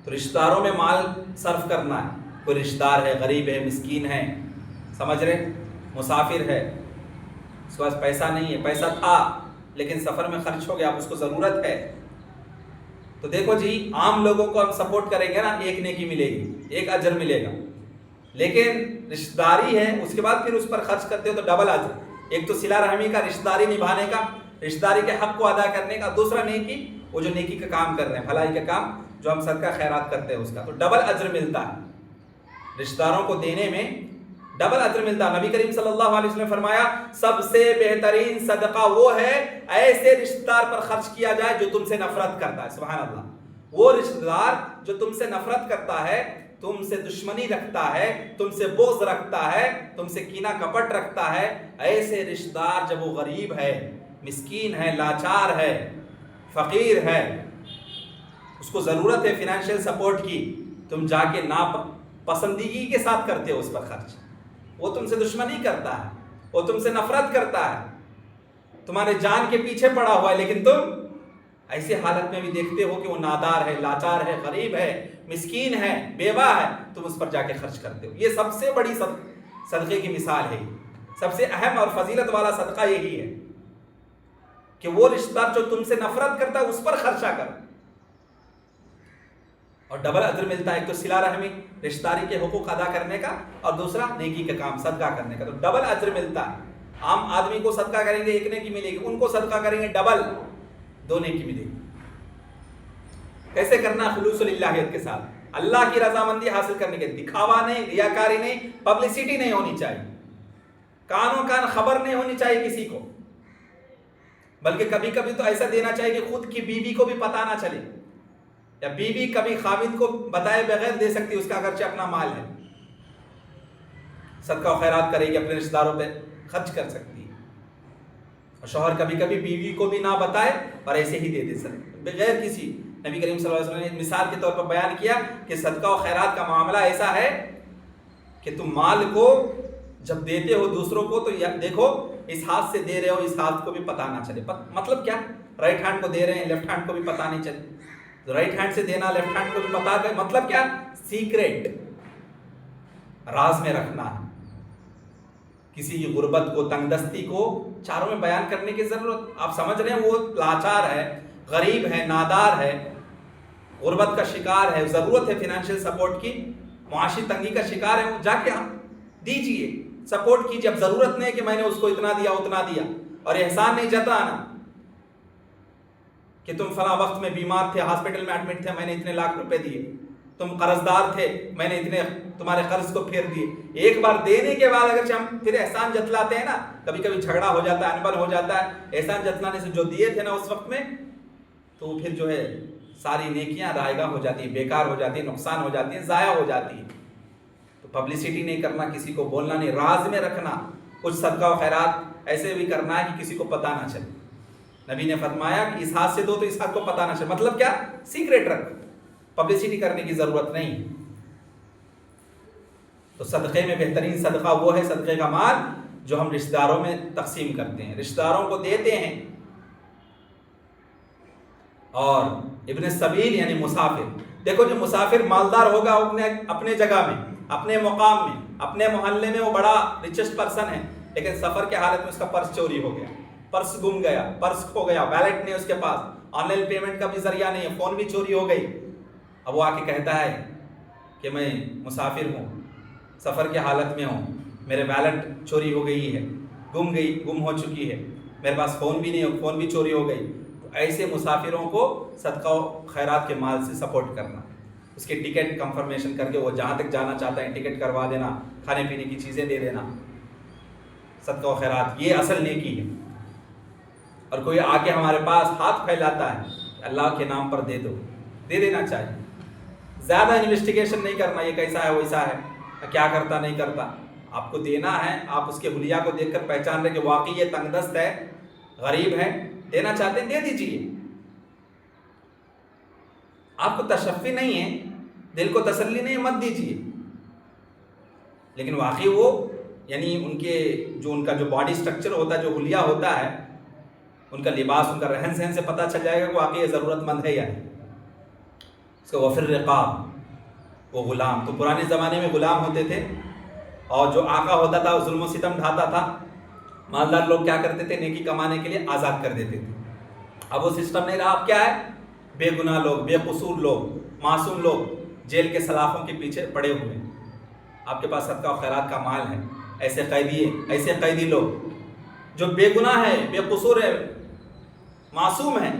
تو رشتہ داروں میں مال صرف کرنا ہے. کوئی رشتہ دار ہے، غریب ہے، مسکین ہے، سمجھ رہے، مسافر ہے، اس کے پاس پیسہ نہیں ہے، پیسہ تھا لیکن سفر میں خرچ ہو گیا، اب اس کو ضرورت ہے. تو دیکھو جی، عام لوگوں کو ہم سپورٹ کریں گے نا، ایک نیکی ملے گی، ایک اجر ملے گا. لیکن رشتہ داری ہے، اس کے بعد پھر اس پر خرچ کرتے ہو تو ڈبل اجر. ایک تو صلہ رحمی کا، رشتہ داری نبھانے کا، رشتہ داری کے حق کو ادا کرنے کا، دوسرا نیکی، وہ جو نیکی کا کام کر رہے ہیں، بھلائی کا کام جو ہم صدقہ خیرات کرتے ہیں اس کا، تو ڈبل اجر ملتا ہے. رشتہ داروں کو دینے میں ڈبل اجر ملتا ہے. نبی کریم صلی اللہ علیہ وسلم نے فرمایا سب سے بہترین صدقہ وہ ہے ایسے رشتہ دار پر خرچ کیا جائے جو تم سے نفرت کرتا ہے. سبحان اللہ. وہ رشتہ دار جو تم سے نفرت کرتا ہے، تم سے دشمنی رکھتا ہے، تم سے بغض رکھتا ہے، تم سے کینہ کپٹ رکھتا ہے، ایسے رشتہ دار جب وہ غریب ہے، مسکین ہے، لاچار ہے، فقیر ہے، اس کو ضرورت ہے فائنینشیل سپورٹ کی، تم جا کے پسندیدگی کے ساتھ کرتے ہو اس پر خرچ. وہ تم سے دشمنی کرتا ہے، وہ تم سے نفرت کرتا ہے، تمہارے جان کے پیچھے پڑا ہوا ہے، لیکن تم ایسی حالت میں بھی دیکھتے ہو کہ وہ نادار ہے، لاچار ہے، غریب ہے، مسکین ہے، بیوہ ہے، تم اس پر جا کے خرچ کرتے ہو. یہ سب سے بڑی صدقے کی مثال ہے. سب سے اہم اور فضیلت والا صدقہ یہی ہے کہ وہ رشتہ دار جو تم سے نفرت کرتا ہے اس پر خرچہ کر، اور ڈبل اجر ملتا ہے. ایک تو صلہ رحمی، رشتہ داری کے حقوق ادا کرنے کا، اور دوسرا نیکی کا کام، صدقہ کرنے کا، تو ڈبل اجر ملتا ہے. عام آدمی کو صدقہ کریں گے ایک نیکی ملے گی، ان کو صدقہ کریں گے ڈبل، دو نیکی ملے گی. کیسے کرنا؟ خلوص للہیت کے ساتھ، اللہ کی رضامندی حاصل کرنے کے، دکھاوا نہیں، ریاکاری نہیں، پبلسٹی نہیں ہونی چاہیے، کانوں کان خبر نہیں ہونی چاہیے کسی کو. بلکہ کبھی کبھی تو ایسا دینا چاہیے کہ خود کی بیوی کو بھی پتہ نہ چلے، یا بیوی کبھی خاوند کو بتائے بغیر دے سکتی، اس کا اگرچہ اپنا مال ہے، صدقہ و خیرات کرے گی، اپنے رشتہ داروں پہ خرچ کر سکتی ہے. اور شوہر کبھی کبھی بیوی کو بھی نہ بتائے اور ایسے ہی دے دے سکتے بغیر کسی. نبی کریم صلی اللہ علیہ وسلم نے مثال کے طور پر بیان کیا کہ صدقہ و خیرات کا معاملہ ایسا ہے کہ تم مال کو جب دیتے ہو دوسروں کو تو دیکھو اس ہاتھ سے دے رہے ہو، اس ہاتھ کو بھی پتہ نہ چلے. مطلب کیا؟ رائٹ ہینڈ کو دے رہے ہیں، لیفٹ ہینڈ کو بھی پتہ نہیں چلے. رائٹ ہینڈ سے دینا، لیفٹ ہینڈ کو بھی پتا ہے، مطلب کیا؟ سیکریٹ، راز میں رکھنا ہے. کسی کی غربت کو، تنگ دستی کو چاروں میں بیان کرنے کی ضرورت. آپ سمجھ رہے ہیں وہ لاچار ہے، غریب ہے، نادار ہے، غربت کا شکار ہے، ضرورت ہے فائنینشیل سپورٹ کی، معاشی تنگی کا شکار ہے، وہ جا کے آپ دیجئے، سپورٹ کیجئے. اب ضرورت نہیں کہ میں نے اس کو اتنا دیا اتنا دیا، اور احسان نہیں جتانا کہ تم فلاں وقت میں بیمار تھے، ہاسپٹل میں ایڈمٹ تھے، میں نے اتنے لاکھ روپے دیے، تم قرض دار تھے، میں نے اتنے تمہارے قرض کو پھیر دیے. ایک بار دینے کے بعد اگرچہ ہم پھر احسان جتلاتے ہیں نا، کبھی کبھی جھگڑا ہو جاتا ہے، انبن ہو جاتا ہے، احسان جتلانے سے جو دیے تھے نا اس وقت میں، تو پھر جو ہے ساری نیکیاں رائگاں ہو جاتی ہیں، بیکار ہو جاتی ہیں، نقصان ہو جاتی ہیں، ضائع ہو جاتی ہیں. تو پبلسٹی نہیں کرنا، کسی کو بولنا نہیں، راز میں رکھنا. کچھ صدقہ و خیرات ایسے بھی کرنا ہے کہ کسی کو پتہ نہ چلے. نبی نے فرمایا کہ اس ہاتھ سے دو تو اس ہاتھ کو پتہ نہ چلے. مطلب کیا؟ سیکریٹ رکھ، پبلسٹی کرنے کی ضرورت نہیں. تو صدقے میں بہترین صدقہ وہ ہے صدقے کا مال جو ہم رشتہ داروں میں تقسیم کرتے ہیں، رشتہ داروں کو دیتے ہیں. اور ابن السبیل یعنی مسافر، دیکھو جو مسافر مالدار ہوگا اپنے جگہ میں، اپنے مقام میں، اپنے محلے میں وہ بڑا ریچسٹ پرسن ہے، لیکن سفر کے حالت میں اس کا پرس چوری ہو گیا، پرس گم گیا، پرس کھو گیا، ویلٹ نہیں اس کے پاس، آن لائن پیمنٹ کا بھی ذریعہ نہیں ہے، فون بھی چوری ہو گئی. اب وہ آ کے کہتا ہے کہ میں مسافر ہوں، سفر کے حالت میں ہوں، میرے ویلٹ چوری ہو گئی ہے، گم ہو چکی ہے، میرے پاس فون بھی نہیں ہے، فون بھی چوری ہو گئی. تو ایسے مسافروں کو صدقہ و خیرات کے مال سے سپورٹ کرنا، اس کے ٹکٹ کنفرمیشن کر کے وہ جہاں تک جانا چاہتا ہے ٹکٹ کروا دینا، کھانے پینے کی چیزیں دے دینا. صدقہ و خیرات یہ اصل نیکی ہے. اور کوئی آ کے ہمارے پاس ہاتھ پھیلاتا ہے کہ اللہ کے نام پر دے دو، دے دینا چاہیے. زیادہ انویسٹیگیشن نہیں کرنا، یہ کیسا ہے ویسا ہے، کیا کرتا نہیں کرتا. آپ کو دینا ہے، آپ اس کے حلیہ کو دیکھ کر پہچان رہے کہ واقعی یہ تنگ دست ہے، غریب ہے، دینا چاہتے ہیں دے دیجئے. آپ کو تشفی نہیں ہے، دل کو تسلی نہیں ہے، مت دیجئے. لیکن واقعی وہ یعنی ان کا جو باڈی سٹرکچر ہوتا ہے، جو حلیہ ہوتا ہے، ان کا لباس، ان کا رہن سہن سے پتہ چل جائے گا کہ واقعی یہ ضرورت مند ہے یا نہیں. اس کا وفر رقاب، وہ غلام. تو پرانے زمانے میں غلام ہوتے تھے، اور جو آقا ہوتا تھا وہ ظلم و ستم ڈھاتا تھا. مالدار لوگ کیا کرتے تھے؟ نیکی کمانے کے لیے آزاد کر دیتے تھے. اب وہ سسٹم نہیں رہا. اب کیا ہے؟ بے گناہ لوگ، بے قصور لوگ، معصوم لوگ جیل کے سلاخوں کے پیچھے پڑے ہوئے ہیں. آپ کے پاس صدقہ و خیرات کا مال ہے. ایسے قیدی لوگ جو بے گناہ ہے، بے قصور ہے، معصوم ہیں،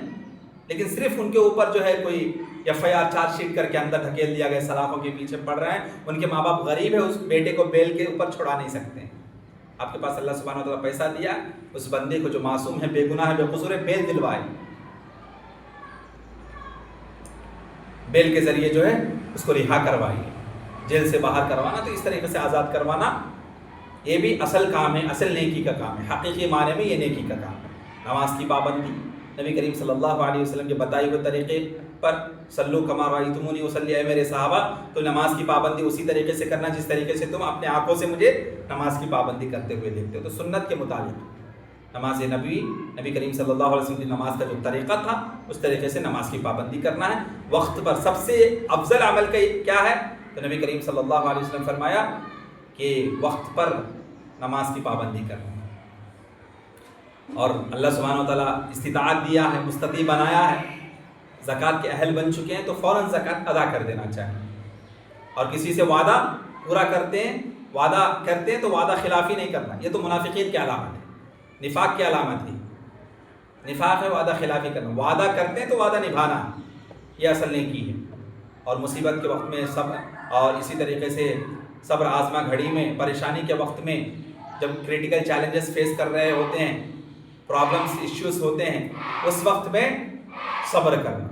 لیکن صرف ان کے اوپر جو ہے کوئی FIR چارج شیٹ کر کے اندر دھکیل دیا گیا، سلاخوں کے پیچھے پڑ رہے ہیں. ان کے ماں باپ غریب ہے، اس بیٹے کو بیل کے اوپر چھڑا نہیں سکتے ہیں. آپ کے پاس اللہ سبحانہ و تعالیٰ پیسہ دیا، اس بندے کو جو معصوم ہے، بے گناہ ہے، بے قصور ہے، بیل دلوائے. بیل کے ذریعے جو ہے اس کو رہا کروائیے، جیل سے باہر کروانا. تو اس طریقے سے آزاد کروانا یہ بھی اصل کام ہے، اصل نیکی کا کام ہے. حقیقی معنی میں یہ نیکی کا کام ہے. نماز کی پابندی، نبی کریم صلی اللہ علیہ وسلم کے بتائے ہوئے طریقے پر صلو کما رأیتمونی اصلی، اے میرے صحابہ، تو نماز کی پابندی اسی طریقے سے کرنا جس طریقے سے تم اپنے آنکھوں سے مجھے نماز کی پابندی کرتے ہوئے دیکھتے ہو. تو سنت کے مطابق نماز نبی کریم صلی اللہ علیہ وسلم کی نماز کا جو طریقہ تھا اس طریقے سے نماز کی پابندی کرنا ہے. وقت پر سب سے افضل عمل کیا ہے؟ تو نبی کریم صلی اللہ علیہ وسلم فرمایا کہ وقت پر نماز کی پابندی کرنا. اور اللہ سبحانہ و تعالیٰ استطاعت دیا ہے، مستطیع بنایا ہے، زکوٰۃ کے اہل بن چکے ہیں تو فوراً زکوٰۃ ادا کر دینا چاہیے. اور کسی سے وعدہ پورا کرتے ہیں تو وعدہ خلافی نہیں کرنا. یہ تو منافقین کی علامت ہے، نفاق کی علامت ہے. نفاق ہے وعدہ خلافی کرنا. وعدہ کرتے ہیں تو وعدہ نبھانا، یہ اصل نیکی ہے. اور مصیبت کے وقت میں صبر، اور اسی طریقے سے صبر آزما گھڑی میں، پریشانی کے وقت میں، جب کریٹیکل چیلنجز فیس کر رہے ہوتے ہیں، پرابلمس، ایشوز ہوتے ہیں، اس وقت میں صبر کرنا.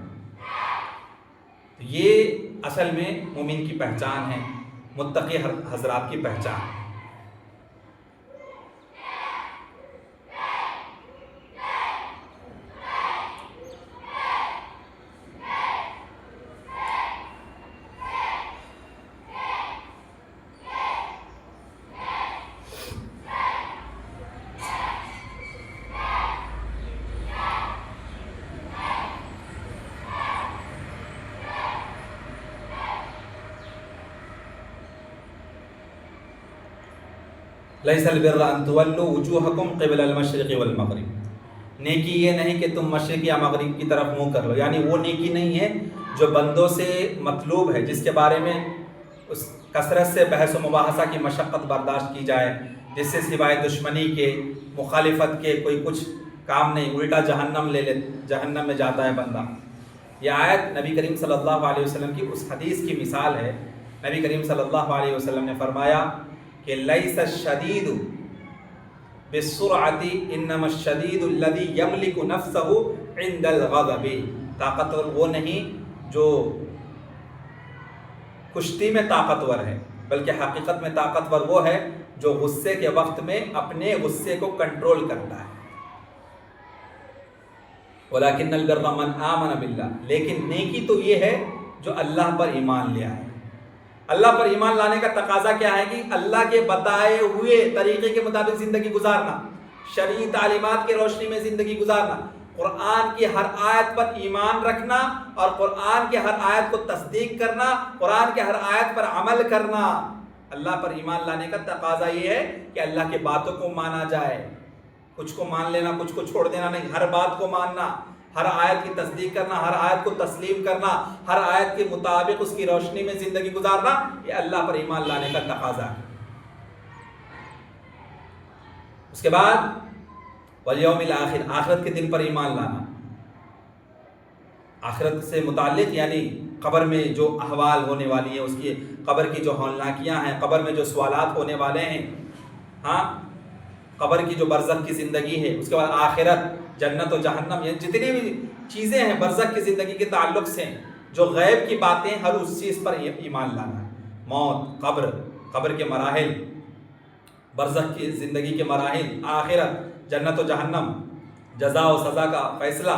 یہ اصل میں مومن کی پہچان ہے، متقی حضرات کی پہچان. لیس البر ان تولوا وجوہکم قبل المشرق والمغرب. نیکی یہ نہیں کہ تم مشرق یا مغرب کی طرف منہ کر لو، یعنی وہ نیکی نہیں ہے جو بندوں سے مطلوب ہے، جس کے بارے میں اس کثرت سے بحث و مباحثہ کی مشقت برداشت کی جائے، جس سے سوائے دشمنی کے، مخالفت کے کوئی کچھ کام نہیں، الٹا جہنم میں جاتا ہے بندہ. یہ آیت نبی کریم صلی اللہ علیہ وسلم کی اس حدیث کی مثال ہے. نبی کریم صلی اللہ علیہ وسلم نے فرمایا کہ لیس الشدید بالسرعۃ انما الشدید الذی یملک نفسہ عند الغضب. طاقتور وہ نہیں جو کشتی میں طاقتور ہے، بلکہ حقیقت میں طاقتور وہ ہے جو غصے کے وقت میں اپنے غصے کو کنٹرول کرتا ہے. ولیکن البر من آمن باللہ، لیکن نیکی تو یہ ہے جو اللہ پر ایمان لے آئے. اللہ پر ایمان لانے کا تقاضا کیا ہے کہ اللہ کے بتائے ہوئے طریقے کے مطابق زندگی گزارنا، شرعی تعلیمات کے روشنی میں زندگی گزارنا، قرآن کی ہر آیت پر ایمان رکھنا اور قرآن کے ہر آیت کو تصدیق کرنا، قرآن کے ہر آیت پر عمل کرنا. اللہ پر ایمان لانے کا تقاضا یہ ہے کہ اللہ کے باتوں کو مانا جائے. کچھ کو مان لینا، کچھ کو چھوڑ دینا نہیں، ہر بات کو ماننا، ہر آیت کی تصدیق کرنا، ہر آیت کو تسلیم کرنا، ہر آیت کے مطابق اس کی روشنی میں زندگی گزارنا. یہ اللہ پر ایمان لانے کا تقاضا ہے. اس کے بعد والیوم الآخر، آخرت کے دن پر ایمان لانا. آخرت سے متعلق یعنی قبر میں جو احوال ہونے والی ہیں، اس کی قبر کی جو ہولناکیاں ہیں، قبر میں جو سوالات ہونے والے ہیں، ہاں، قبر کی جو برزخ کی زندگی ہے، اس کے بعد آخرت، جنت و جہنم، یہ جتنی بھی چیزیں ہیں برزخ کی زندگی کے تعلق سے، جو غیب کی باتیں، ہر اس چیز پر ایمان لانا ہے. موت، قبر کے مراحل، برزخ کی زندگی کے مراحل، آخرت، جنت و جہنم، جزا و سزا کا فیصلہ،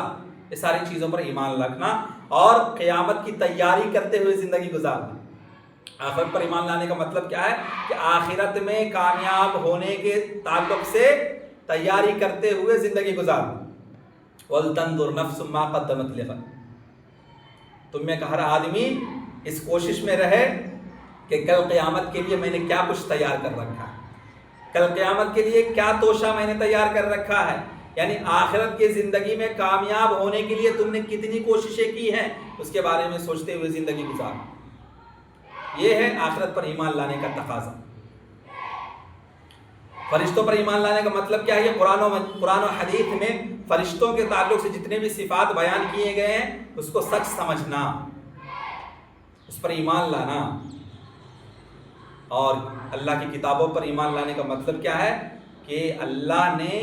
یہ ساری چیزوں پر ایمان رکھنا اور قیامت کی تیاری کرتے ہوئے زندگی گزارنا. آخرت پر ایمان لانے کا مطلب کیا ہے کہ آخرت میں کامیاب ہونے کے تعلق سے تیاری کرتے ہوئے زندگی گزارنا. وَلْتَنْظُرْ نَفْسٌ مَا قَدَّمَتْ لِغَدٍ. تم میں کا ہر آدمی اس کوشش میں رہے کہ کل قیامت کے لیے میں نے کیا کچھ تیار کر رکھا ہے، کل قیامت کے لیے کیا توشہ میں نے تیار کر رکھا ہے. یعنی آخرت کی زندگی میں کامیاب ہونے کے لیے تم نے کتنی کوششیں کی ہیں اس کے بارے میں سوچتے ہوئے زندگی گزارنا. یہ ہے آخرت پر ایمان لانے کا تقاضا. فرشتوں پر ایمان لانے کا مطلب کیا ہے؟ یہ قرآن و حدیث میں فرشتوں کے تعلق سے جتنے بھی صفات بیان کیے گئے ہیں اس کو سچ سمجھنا، اس پر ایمان لانا. اور اللہ کی کتابوں پر ایمان لانے کا مطلب کیا ہے کہ اللہ نے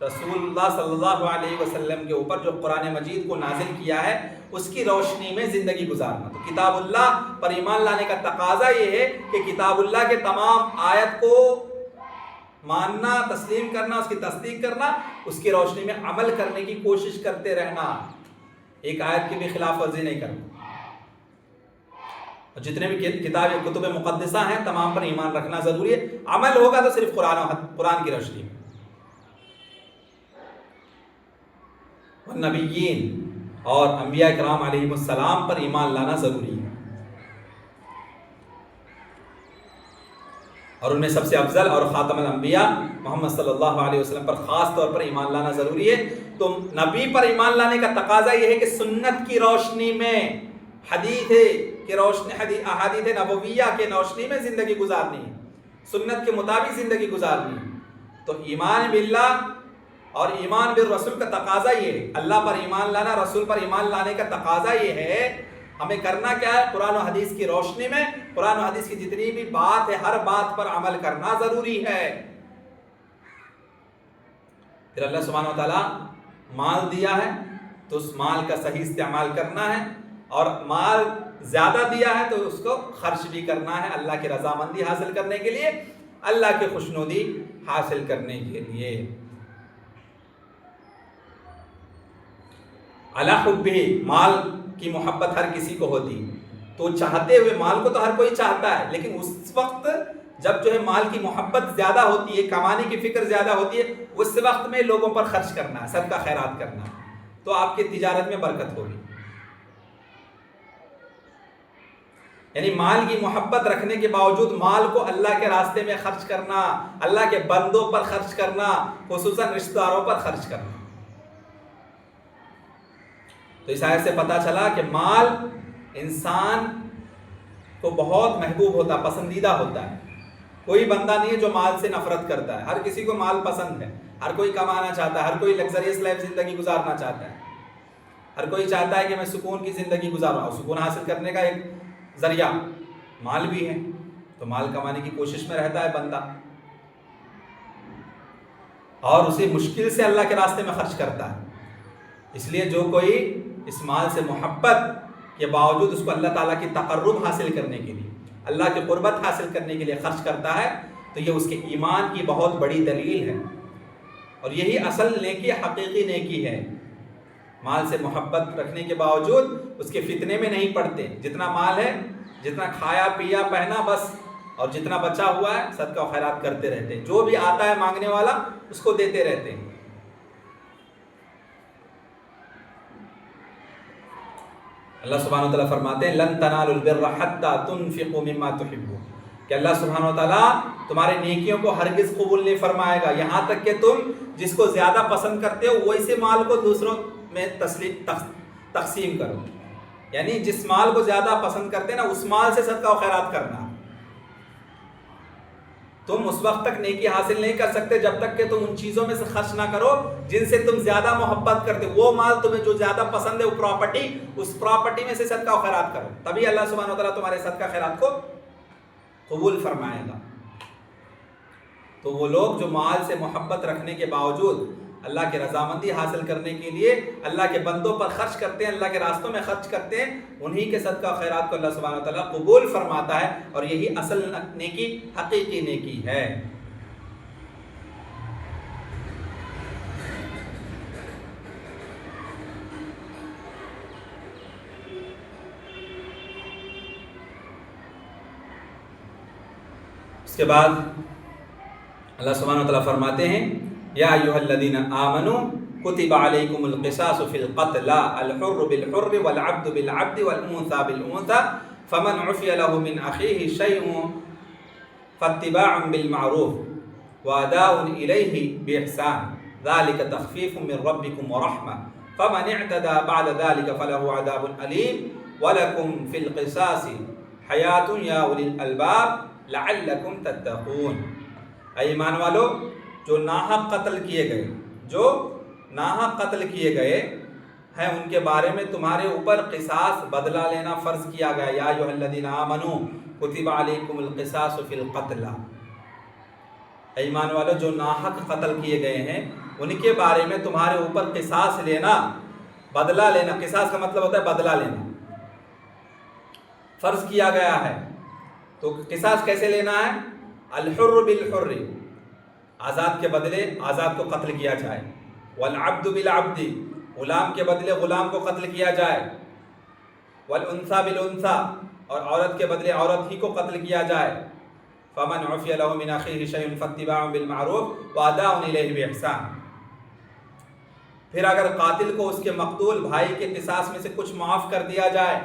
رسول اللہ صلی اللہ علیہ وسلم کے اوپر جو قرآن مجید کو نازل کیا ہے اس کی روشنی میں زندگی گزارنا. تو کتاب اللہ پر ایمان لانے کا تقاضا یہ ہے کہ کتاب اللہ کے تمام آیت کو ماننا، تسلیم کرنا، اس کی تصدیق کرنا، اس کی روشنی میں عمل کرنے کی کوشش کرتے رہنا، ایک آیت کی بھی خلاف ورزی نہیں کرنا. اور جتنے بھی کتاب کتب مقدسہ ہیں تمام پر ایمان رکھنا ضروری ہے. عمل ہوگا تو صرف قرآن کی روشنی میں. نبیین اور انبیاء کرام علیہ السلام پر ایمان لانا ضروری ہے، اور ان میں سب سے افضل اور خاتم الانبیاء محمد صلی اللہ علیہ وسلم پر خاص طور پر ایمان لانا ضروری ہے. تو نبی پر ایمان لانے کا تقاضا یہ ہے کہ سنت کی روشنی میں، حدیث کی روشنی، احادیث نبویہ کے روشنی میں زندگی گزارنی ہے، سنت کے مطابق زندگی گزارنی ہے. تو ایمان باللہ اور ایمان بالرسول کا تقاضا یہ ہے، اللہ پر ایمان لانا، رسول پر ایمان لانے کا تقاضا یہ ہے. ہمیں کرنا کیا ہے؟ قرآن و حدیث کی روشنی میں قرآن و حدیث کی جتنی بھی بات ہے ہر بات پر عمل کرنا ضروری ہے. پھر اللہ سبحانہ و تعالیٰ مال دیا ہے تو اس مال کا صحیح استعمال کرنا ہے، اور مال زیادہ دیا ہے تو اس کو خرچ بھی کرنا ہے اللہ کی رضامندی حاصل کرنے کے لیے، اللہ کی خوشنودی حاصل کرنے کے لیے. علی حبہ، مال کی محبت ہر کسی کو ہوتی، تو چاہتے ہوئے مال کو تو ہر کوئی چاہتا ہے، لیکن اس وقت جب جو ہے مال کی محبت زیادہ ہوتی ہے، کمانے کی فکر زیادہ ہوتی ہے، اس وقت میں لوگوں پر خرچ کرنا ہے، صدقہ خیرات کرنا ہے، تو آپ کی تجارت میں برکت ہوگی. یعنی مال کی محبت رکھنے کے باوجود مال کو اللہ کے راستے میں خرچ کرنا، اللہ کے بندوں پر خرچ کرنا، خصوصاً رشتہ داروں پر خرچ کرنا. تو اس آیت سے پتہ چلا کہ مال انسان کو بہت محبوب ہوتا، پسندیدہ ہوتا ہے. کوئی بندہ نہیں ہے جو مال سے نفرت کرتا ہے، ہر کسی کو مال پسند ہے، ہر کوئی کمانا چاہتا ہے، ہر کوئی لگزریس لائف زندگی گزارنا چاہتا ہے، ہر کوئی چاہتا ہے کہ میں سکون کی زندگی گزاروں. اور سکون حاصل کرنے کا ایک ذریعہ مال بھی ہے، تو مال کمانے کی کوشش میں رہتا ہے بندہ، اور اسے مشکل سے اللہ کے راستے میں خرچ کرتا ہے. اس لیے جو کوئی اس مال سے محبت کے باوجود اس کو اللہ تعالیٰ کی تقرب حاصل کرنے کے لیے، اللہ کی قربت حاصل کرنے کے لیے خرچ کرتا ہے، تو یہ اس کے ایمان کی بہت بڑی دلیل ہے. اور یہی اصل نیکی، حقیقی نیکی ہے. مال سے محبت رکھنے کے باوجود اس کے فتنے میں نہیں پڑتے. جتنا مال ہے، جتنا کھایا پیا پہنا بس، اور جتنا بچا ہوا ہے صدقہ و خیرات کرتے رہتے ہیں، جو بھی آتا ہے مانگنے والا اس کو دیتے رہتے ہیں. اللہ سبحانہ وتعالیٰ فرماتے ہیں لن تنالوا البر حتى تنفقوا مما تحبون، کہ اللہ سبحانہ وتعالیٰ تمہارے نیکیوں کو ہرگز قبول نہیں فرمائے گا یہاں تک کہ تم جس کو زیادہ پسند کرتے ہو ویسے مال کو دوسروں میں تقسیم کرو. یعنی جس مال کو زیادہ پسند کرتے نا اس مال سے صدقہ و خیرات کرنا. تم اس وقت تک نیکی حاصل نہیں کر سکتے جب تک کہ تم ان چیزوں میں سے خرچ نہ کرو جن سے تم زیادہ محبت کرتے. وہ مال تمہیں جو زیادہ پسند ہے، وہ پراپرٹی، اس پراپرٹی میں سے صدقہ و خیرات کرو، تبھی اللہ سبحانہ وتعالیٰ تمہارے صدقہ خیرات کو قبول فرمائے گا. تو وہ لوگ جو مال سے محبت رکھنے کے باوجود اللہ کی رضامندی حاصل کرنے کے لیے اللہ کے بندوں پر خرچ کرتے ہیں، اللہ کے راستوں میں خرچ کرتے ہیں، انہی کے صدقہ خیرات کو اللہ سبحانہ وتعالیٰ قبول فرماتا ہے. اور یہی اصل نیکی، حقیقی نیکی ہے. اس کے بعد اللہ سبحانہ وتعالیٰ فرماتے ہیں یا ایھا الذین آمنوا کتب علیکم القصاص فی القتل الحر بالحر والعبد بالعبد والانثى بالانثى فمن عفی له من اخیہ شیء فاتباع بالمعروف واداء الیہ باحسان ذلك تخفیف من ربکم ورحمہ فمن اعتدى بعد ذلك فله عذاب علیم ولکم فی القصاص حیاۃ یا اولی الالباب لعلکم تتقون۔ اے ایمان والو، جو ناحق قتل کیے گئے ہیں ان کے بارے میں تمہارے اوپر قصاص بدلہ لینا فرض کیا گیا۔ یا ایھا الذین آمنوا کتب علیکم القصاص فی القتل، اے ایمان والو جو ناحق قتل کیے گئے ہیں ان کے بارے میں تمہارے اوپر قصاص لینا، بدلہ لینا، قصاص کا مطلب ہوتا ہے بدلہ لینا، فرض کیا گیا ہے۔ تو قصاص کیسے لینا ہے؟ الحر بالحر، آزاد کے بدلے آزاد کو قتل کیا جائے، والعبد بالعبد، غلام کے بدلے غلام کو قتل کیا جائے، والانثى بالانثى، اور عورت کے بدلے عورت ہی کو قتل کیا جائے۔ فمن عفی له من اخیہ شیء فاتباع بالمعروف واداء الیہ باحسان۔ پھر اگر قاتل کو اس کے مقتول بھائی کے قصاص میں سے کچھ معاف کر دیا جائے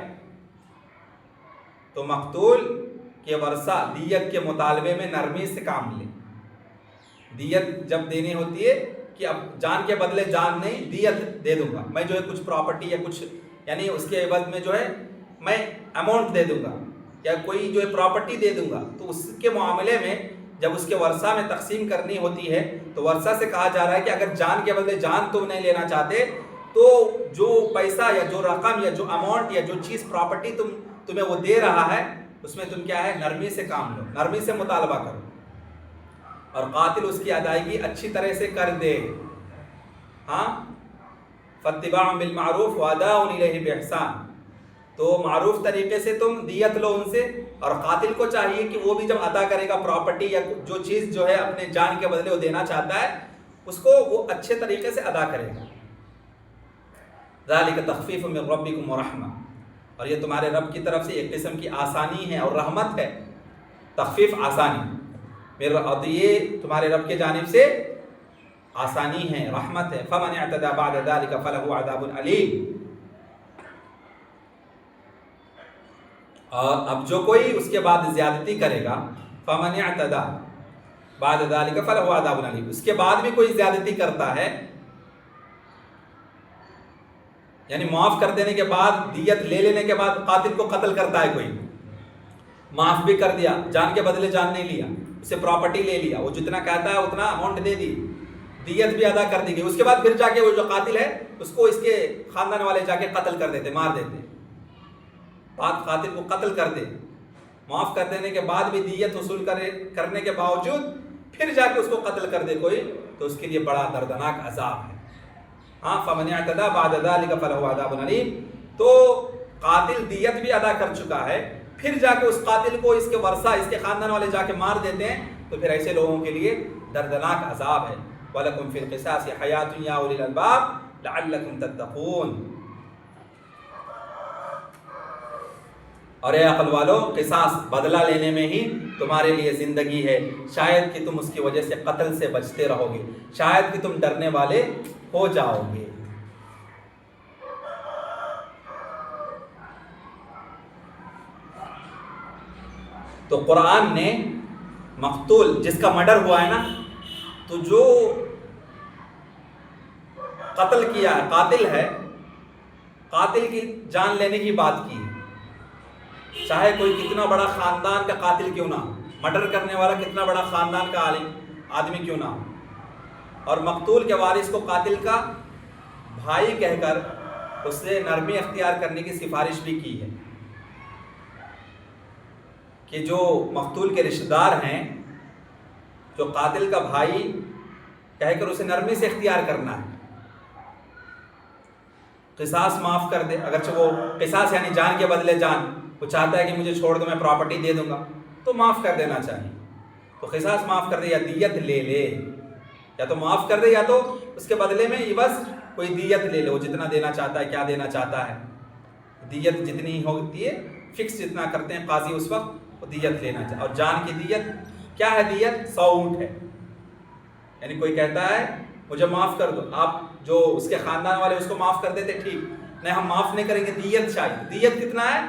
تو مقتول کے ورثہ دیت کے مطالبے میں نرمی سے کام لیں۔ دیت جب دینی ہوتی ہے کہ اب جان کے بدلے جان نہیں، دیت دے دوں گا میں، جو ہے کچھ پراپرٹی یا کچھ یعنی اس کے عوض میں جو ہے میں اماؤنٹ دے دوں گا یا کوئی جو ہے پراپرٹی دے دوں گا، تو اس کے معاملے میں جب اس کے ورثہ میں تقسیم کرنی ہوتی ہے تو ورثہ سے کہا جا رہا ہے کہ اگر جان کے بدلے جان تم نہیں لینا چاہتے تو جو پیسہ یا جو رقم یا جو اماؤنٹ یا جو چیز پراپرٹی تمہیں وہ دے رہا ہے اس میں تم کیا ہے، نرمی سے کام لو، نرمی سے مطالبہ کرو، اور قاتل اس کی ادائیگی اچھی طرح سے کر دے۔ ہاں، فاتباع بالمعروف واداء الیہ باحسان، تو معروف طریقے سے تم دیت لو ان سے، اور قاتل کو چاہیے کہ وہ بھی جب ادا کرے گا پراپرٹی یا جو چیز جو ہے اپنے جان کے بدلے وہ دینا چاہتا ہے اس کو وہ اچھے طریقے سے ادا کرے گا۔ ذالک تخفیف من ربکم ورحمہ، اور یہ تمہارے رب کی طرف سے ایک قسم کی آسانی ہے اور رحمت ہے، تخفیف آسانی، اور یہ تمہارے رب کے جانب سے آسانی ہے، رحمت ہے۔ فمن اعتدى بعد ذلك فله عذاب علیم، اور اب جو کوئی اس کے بعد زیادتی کرے گا، فمن اعتدى بعد ذلك فله عذاب علیم، اس کے بعد بھی کوئی زیادتی کرتا ہے، یعنی معاف کر دینے کے بعد، دیت لے لینے کے بعد قاتل کو قتل کرتا ہے کوئی، معاف بھی کر دیا، جان کے بدلے جان نہیں لیا، اسے پراپرٹی لے لیا، وہ جتنا کہتا ہے اتنا اماؤنٹ دے دی، دیت بھی ادا کر دی گئی، اس کے بعد پھر جا کے وہ جو قاتل ہے اس کو اس کے خاندان والے جا کے قتل کر دیتے، مار دیتے، بات قاتل کو قتل کر دے، معاف کر دینے کے بعد بھی دیت وصول کرنے کے باوجود پھر جا کے اس کو قتل کر دے کوئی، تو اس کے لیے بڑا دردناک عذاب ہے۔ ہاں، فمن اعتدى بعد ذلك فله عذاب علیم، تو قاتل دیت بھی ادا کر چکا ہے، پھر جا کے اس قاتل کو اس کے ورثہ اس کے خاندان والے جا کے مار دیتے ہیں، تو پھر ایسے لوگوں کے لیے دردناک عذاب ہے۔ وَلَكُمْ فِي الْقِصَاصِ حَيَاةٌ يَا أُولِي الْأَلْبَابِ لَعَلَّكُمْ تَتَّقُونَ۔ اور اے عقل والو، قصاص بدلہ لینے میں ہی تمہارے لیے زندگی ہے، شاید کہ تم اس کی وجہ سے قتل سے بچتے رہو گے، شاید کہ تم ڈرنے والے ہو جاؤ گے۔ تو قرآن نے مقتول جس کا مرڈر ہوا ہے نا، تو جو قتل کیا ہے، قاتل ہے، قاتل کی جان لینے کی بات کی، چاہے کوئی کتنا بڑا خاندان کا قاتل کیوں نہ، مرڈر کرنے والا کتنا بڑا خاندان کا آدمی کیوں نہ، اور مقتول کے وارث کو قاتل کا بھائی کہہ کر اس سے نرمی اختیار کرنے کی سفارش بھی کی ہے کہ جو مقتول کے رشتہ دار ہیں، جو قاتل کا بھائی کہہ کر اسے نرمی سے اختیار کرنا ہے، قصاص معاف کر دے، اگرچہ وہ قصاص یعنی جان کے بدلے جان، وہ چاہتا ہے کہ مجھے چھوڑ دو میں پراپرٹی دے دوں گا تو معاف کر دینا چاہیے، تو قصاص معاف کر دے یا دیت لے لے، یا تو معاف کر دے یا تو اس کے بدلے میں بس کوئی دیت لے لو، جتنا دینا چاہتا ہے، کیا دینا چاہتا ہے، دیت جتنی ہوتی ہے فکس جتنا کرتے ہیں قاضی اس وقت وہ دیت لینا چاہیے، اور جان کی دیت کیا ہے دیت؟ 100 اونٹ ہے. یعنی کوئی کہتا ہے مجھے معاف کر دو، آپ جو اس کے خاندان والے اس کو معاف کر دیتے ٹھیک، نہیں ہم معاف نہیں کریں گے، دیت چاہیے. دیت کتنا ہے؟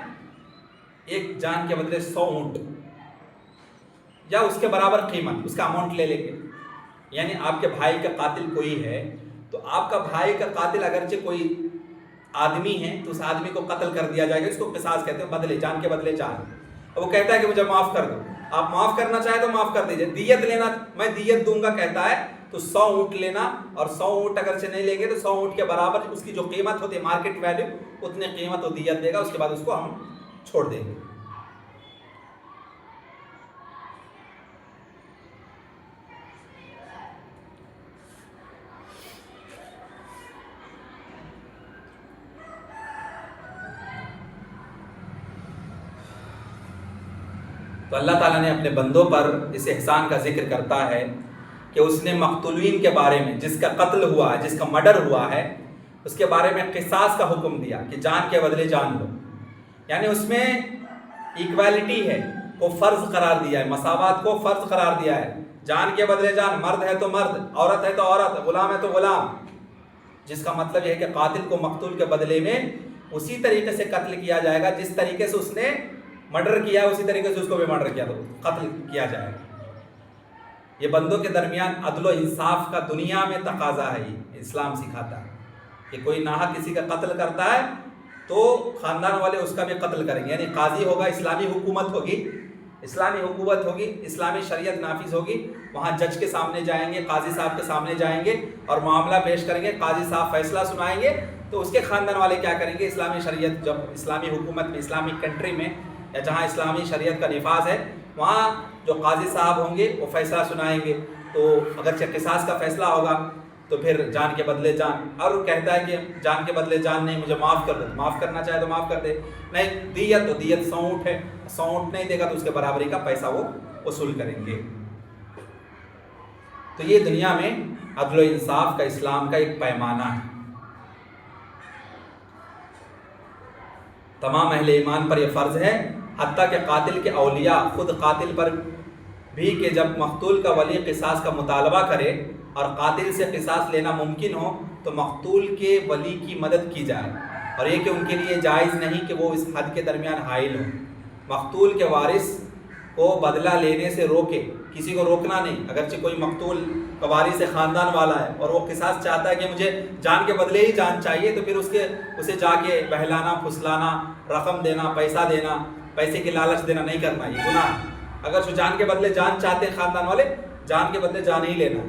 ایک جان کے بدلے 100 اونٹ یا اس کے برابر قیمت، اس کا اماؤنٹ لے لیں گے. یعنی آپ کے بھائی کا قاتل کوئی ہے تو آپ کا بھائی کا قاتل اگرچہ کوئی آدمی ہے تو اس آدمی کو قتل کر دیا جائے گا. اس کو قصاص کہتے ہیں، بدلے جان کے بدلے جان. وہ کہتا ہے کہ مجھے معاف کر دو، آپ معاف کرنا چاہے تو معاف کر دیجئے. دیت لینا میں دیت دوں گا کہتا ہے تو 100 اونٹ لینا، اور 100 اونٹ اگرچہ نہیں لیں گے تو 100 اونٹ کے برابر اس کی جو قیمت ہوتی ہے مارکیٹ ویلیو اتنے قیمت و دیت دے گا. اس کے بعد اس کو ہم چھوڑ دیں گے. تو اللہ تعالیٰ نے اپنے بندوں پر اس احسان کا ذکر کرتا ہے کہ اس نے مقتولین کے بارے میں، جس کا قتل ہوا ہے، جس کا مرڈر ہوا ہے، اس کے بارے میں قصاص کا حکم دیا کہ جان کے بدلے جان لو. یعنی اس میں ایکویلٹی ہے کو فرض قرار دیا ہے، مساوات کو فرض قرار دیا ہے. جان کے بدلے جان، مرد ہے تو مرد، عورت ہے تو عورت، غلام ہے تو غلام. جس کا مطلب یہ ہے کہ قاتل کو مقتول کے بدلے میں اسی طریقے سے قتل کیا جائے گا جس طریقے سے اس نے مرڈر کیا ہے، اسی طریقے سے اس کو بھی مرڈر کیا تو قتل کیا جائے گا. یہ بندوں کے درمیان عدل و انصاف کا دنیا میں تقاضا ہے. یہ اسلام سکھاتا ہے کہ کوئی ناحق کسی کا قتل کرتا ہے تو خاندان والے اس کا بھی قتل کریں گے. یعنی قاضی ہوگا، اسلامی حکومت ہوگی، اسلامی حکومت ہوگی، اسلامی شریعت نافذ ہوگی. وہاں جج کے سامنے جائیں گے، قاضی صاحب کے سامنے جائیں گے اور معاملہ پیش کریں گے. قاضی صاحب فیصلہ سنائیں گے تو اس کے خاندان والے کیا کریں گے؟ اسلامی شریعت، جب اسلامی حکومت میں، اسلامی کنٹری میں یا جہاں اسلامی شریعت کا نفاذ ہے وہاں جو قاضی صاحب ہوں گے وہ فیصلہ سنائیں گے. تو اگرچہ قصاص کا فیصلہ ہوگا تو پھر جان کے بدلے جان. اور وہ کہتا ہے کہ جان کے بدلے جان نہیں، مجھے معاف کر دو، معاف کرنا چاہے تو معاف کر دے. نہیں دیت تو دیت 100 اونٹ ہے، 100 اونٹ نہیں دے گا تو اس کے برابری کا پیسہ وہ وصول کریں گے. تو یہ دنیا میں عدل و انصاف کا اسلام کا ایک پیمانہ ہے. تمام اہل ایمان پر یہ فرض ہے، حتیٰ کہ قاتل کے اولیاء خود قاتل پر بھی، کہ جب مقتول کا ولی قصاص کا مطالبہ کرے اور قاتل سے قصاص لینا ممکن ہو تو مقتول کے ولی کی مدد کی جائے. اور یہ کہ ان کے لیے جائز نہیں کہ وہ اس حد کے درمیان حائل ہوں. مقتول کے وارث کو بدلہ لینے سے روکے، کسی کو روکنا نہیں. اگرچہ کوئی مقتول کا وارث خاندان والا ہے اور وہ قصاص چاہتا ہے کہ مجھے جان کے بدلے ہی جان چاہیے، تو پھر اسے جا کے بہلانا، پھسلانا، رقم دینا، پیسہ دینا، پیسے کی لالچ دینا نہیں کرنا، یہ گناہ ہے. اگر وہ جان کے بدلے جان چاہتے ہیں خاندان والے، جان کے بدلے جان ہی لینا.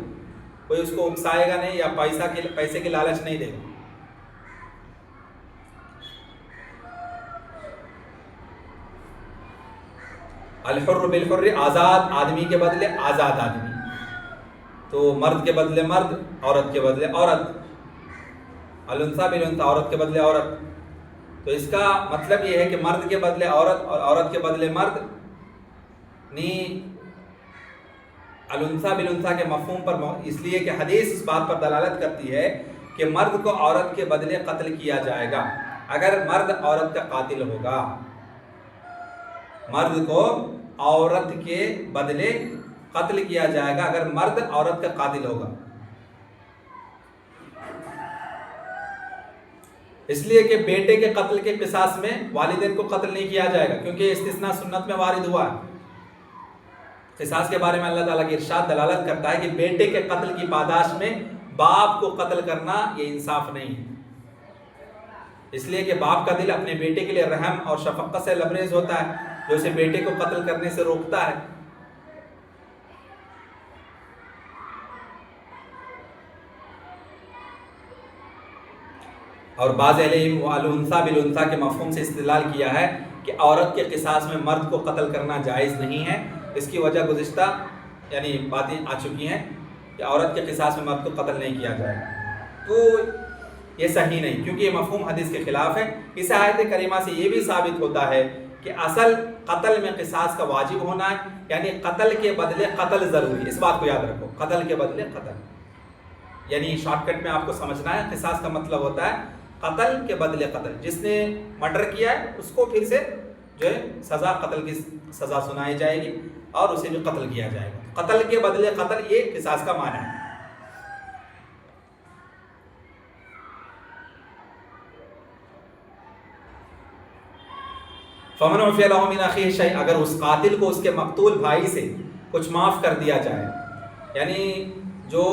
کوئی اس کو اکسائے گا نہیں یا پیسے کی لالچ نہیں دے گا. الحر بالحر، آزاد آدمی کے بدلے آزاد آدمی. تو مرد کے بدلے مرد، عورت کے بدلے عورت. الانثى بالانثى، عورت کے بدلے عورت. تو اس کا مطلب یہ ہے کہ مرد کے بدلے عورت اور عورت کے بدلے مرد. الانثى بالانثى کے مفہوم پر، اس لیے کہ حدیث اس بات پر دلالت کرتی ہے کہ مرد کو عورت کے بدلے قتل کیا جائے گا اگر مرد عورت کا قاتل ہوگا. مرد کو عورت کے بدلے قتل کیا جائے گا اگر مرد عورت کا قاتل ہوگا. اس لیے کہ بیٹے کے قتل کے قصاص میں والدین کو قتل نہیں کیا جائے گا، کیونکہ استثناء سنت میں وارد ہوا ہے. قصاص کے بارے میں اللہ تعالیٰ کی ارشاد دلالت کرتا ہے کہ بیٹے کے قتل کی پاداش میں باپ کو قتل کرنا یہ انصاف نہیں ہے. اس لیے کہ باپ کا دل اپنے بیٹے کے لیے رحم اور شفقت سے لبریز ہوتا ہے، جو اسے بیٹے کو قتل کرنے سے روکتا ہے. اور بعض اہل علم الانثى بالانثى کے مفہوم سے استدلال کیا ہے کہ عورت کے قصاص میں مرد کو قتل کرنا جائز نہیں ہے. اس کی وجہ گزشتہ باتیں آ چکی ہیں کہ عورت کے قصاص میں مرد کو قتل نہیں کیا جائے. تو یہ صحیح نہیں، کیونکہ یہ مفہوم حدیث کے خلاف ہے. اس آیت کریمہ سے یہ بھی ثابت ہوتا ہے کہ اصل قتل میں قصاص کا واجب ہونا ہے، یعنی قتل کے بدلے قتل ضروری. اس بات کو یاد رکھو، قتل کے بدلے قتل. یعنی شارٹ کٹ میں آپ کو سمجھنا ہے، قصاص کا مطلب ہوتا ہے قتل کے بدلے قتل. جس نے مرڈر کیا ہے اس کو پھر سے جو ہے سزا، قتل کی سزا سنائی جائے گی. اور اسے بھی قتل کیا جائے گا. قتل کے بدلے قتل یہ قصاص کا معنی ہے. فمن عفی لہ من اخیہ شیء، اگر اس قاتل کو اس کے مقتول بھائی سے کچھ معاف کر دیا جائے، یعنی جو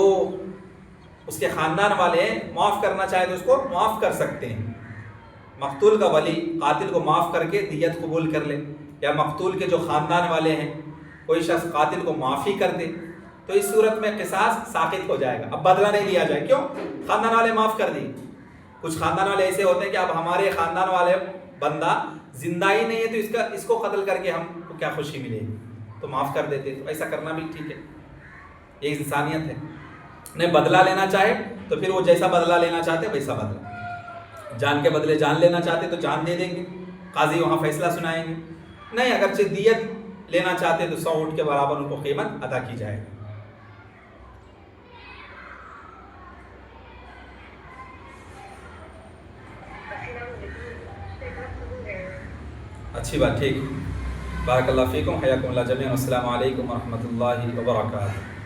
اس کے خاندان والے ہیں معاف کرنا چاہے تو اس کو معاف کر سکتے ہیں. مقتول کا ولی قاتل کو معاف کر کے دیت قبول کر لے، یا مقتول کے جو خاندان والے ہیں کوئی شخص قاتل کو معافی کر دے، تو اس صورت میں قصاص ساقط ہو جائے گا. اب بدلہ نہیں لیا جائے. کیوں؟ خاندان والے معاف کر دیں. کچھ خاندان والے ایسے ہوتے ہیں کہ اب ہمارے خاندان والے بندہ زندہ ہی نہیں ہے تو اس کو قتل کر کے ہم کو کیا خوشی ملے گی، تو معاف کر دیتے. تو ایسا کرنا بھی ٹھیک ہے، یہ انسانیت ہے. نہیں بدلہ لینا چاہے تو پھر وہ جیسا بدلہ لینا چاہتے ویسا بدلہ. جان کے بدلے جان لینا چاہتے تو جان دے دیں گے، قاضی وہاں فیصلہ سنائیں گے. نہیں اگرچہ دیت لینا چاہتے تو 100 اونٹ کے برابر ان کو قیمت ادا کی جائے گی. اچھی بات، ٹھیک. بارک اللہ فیکم، حیاکم اللہ جمیعا. السلام علیکم ورحمۃ اللہ وبرکاتہ.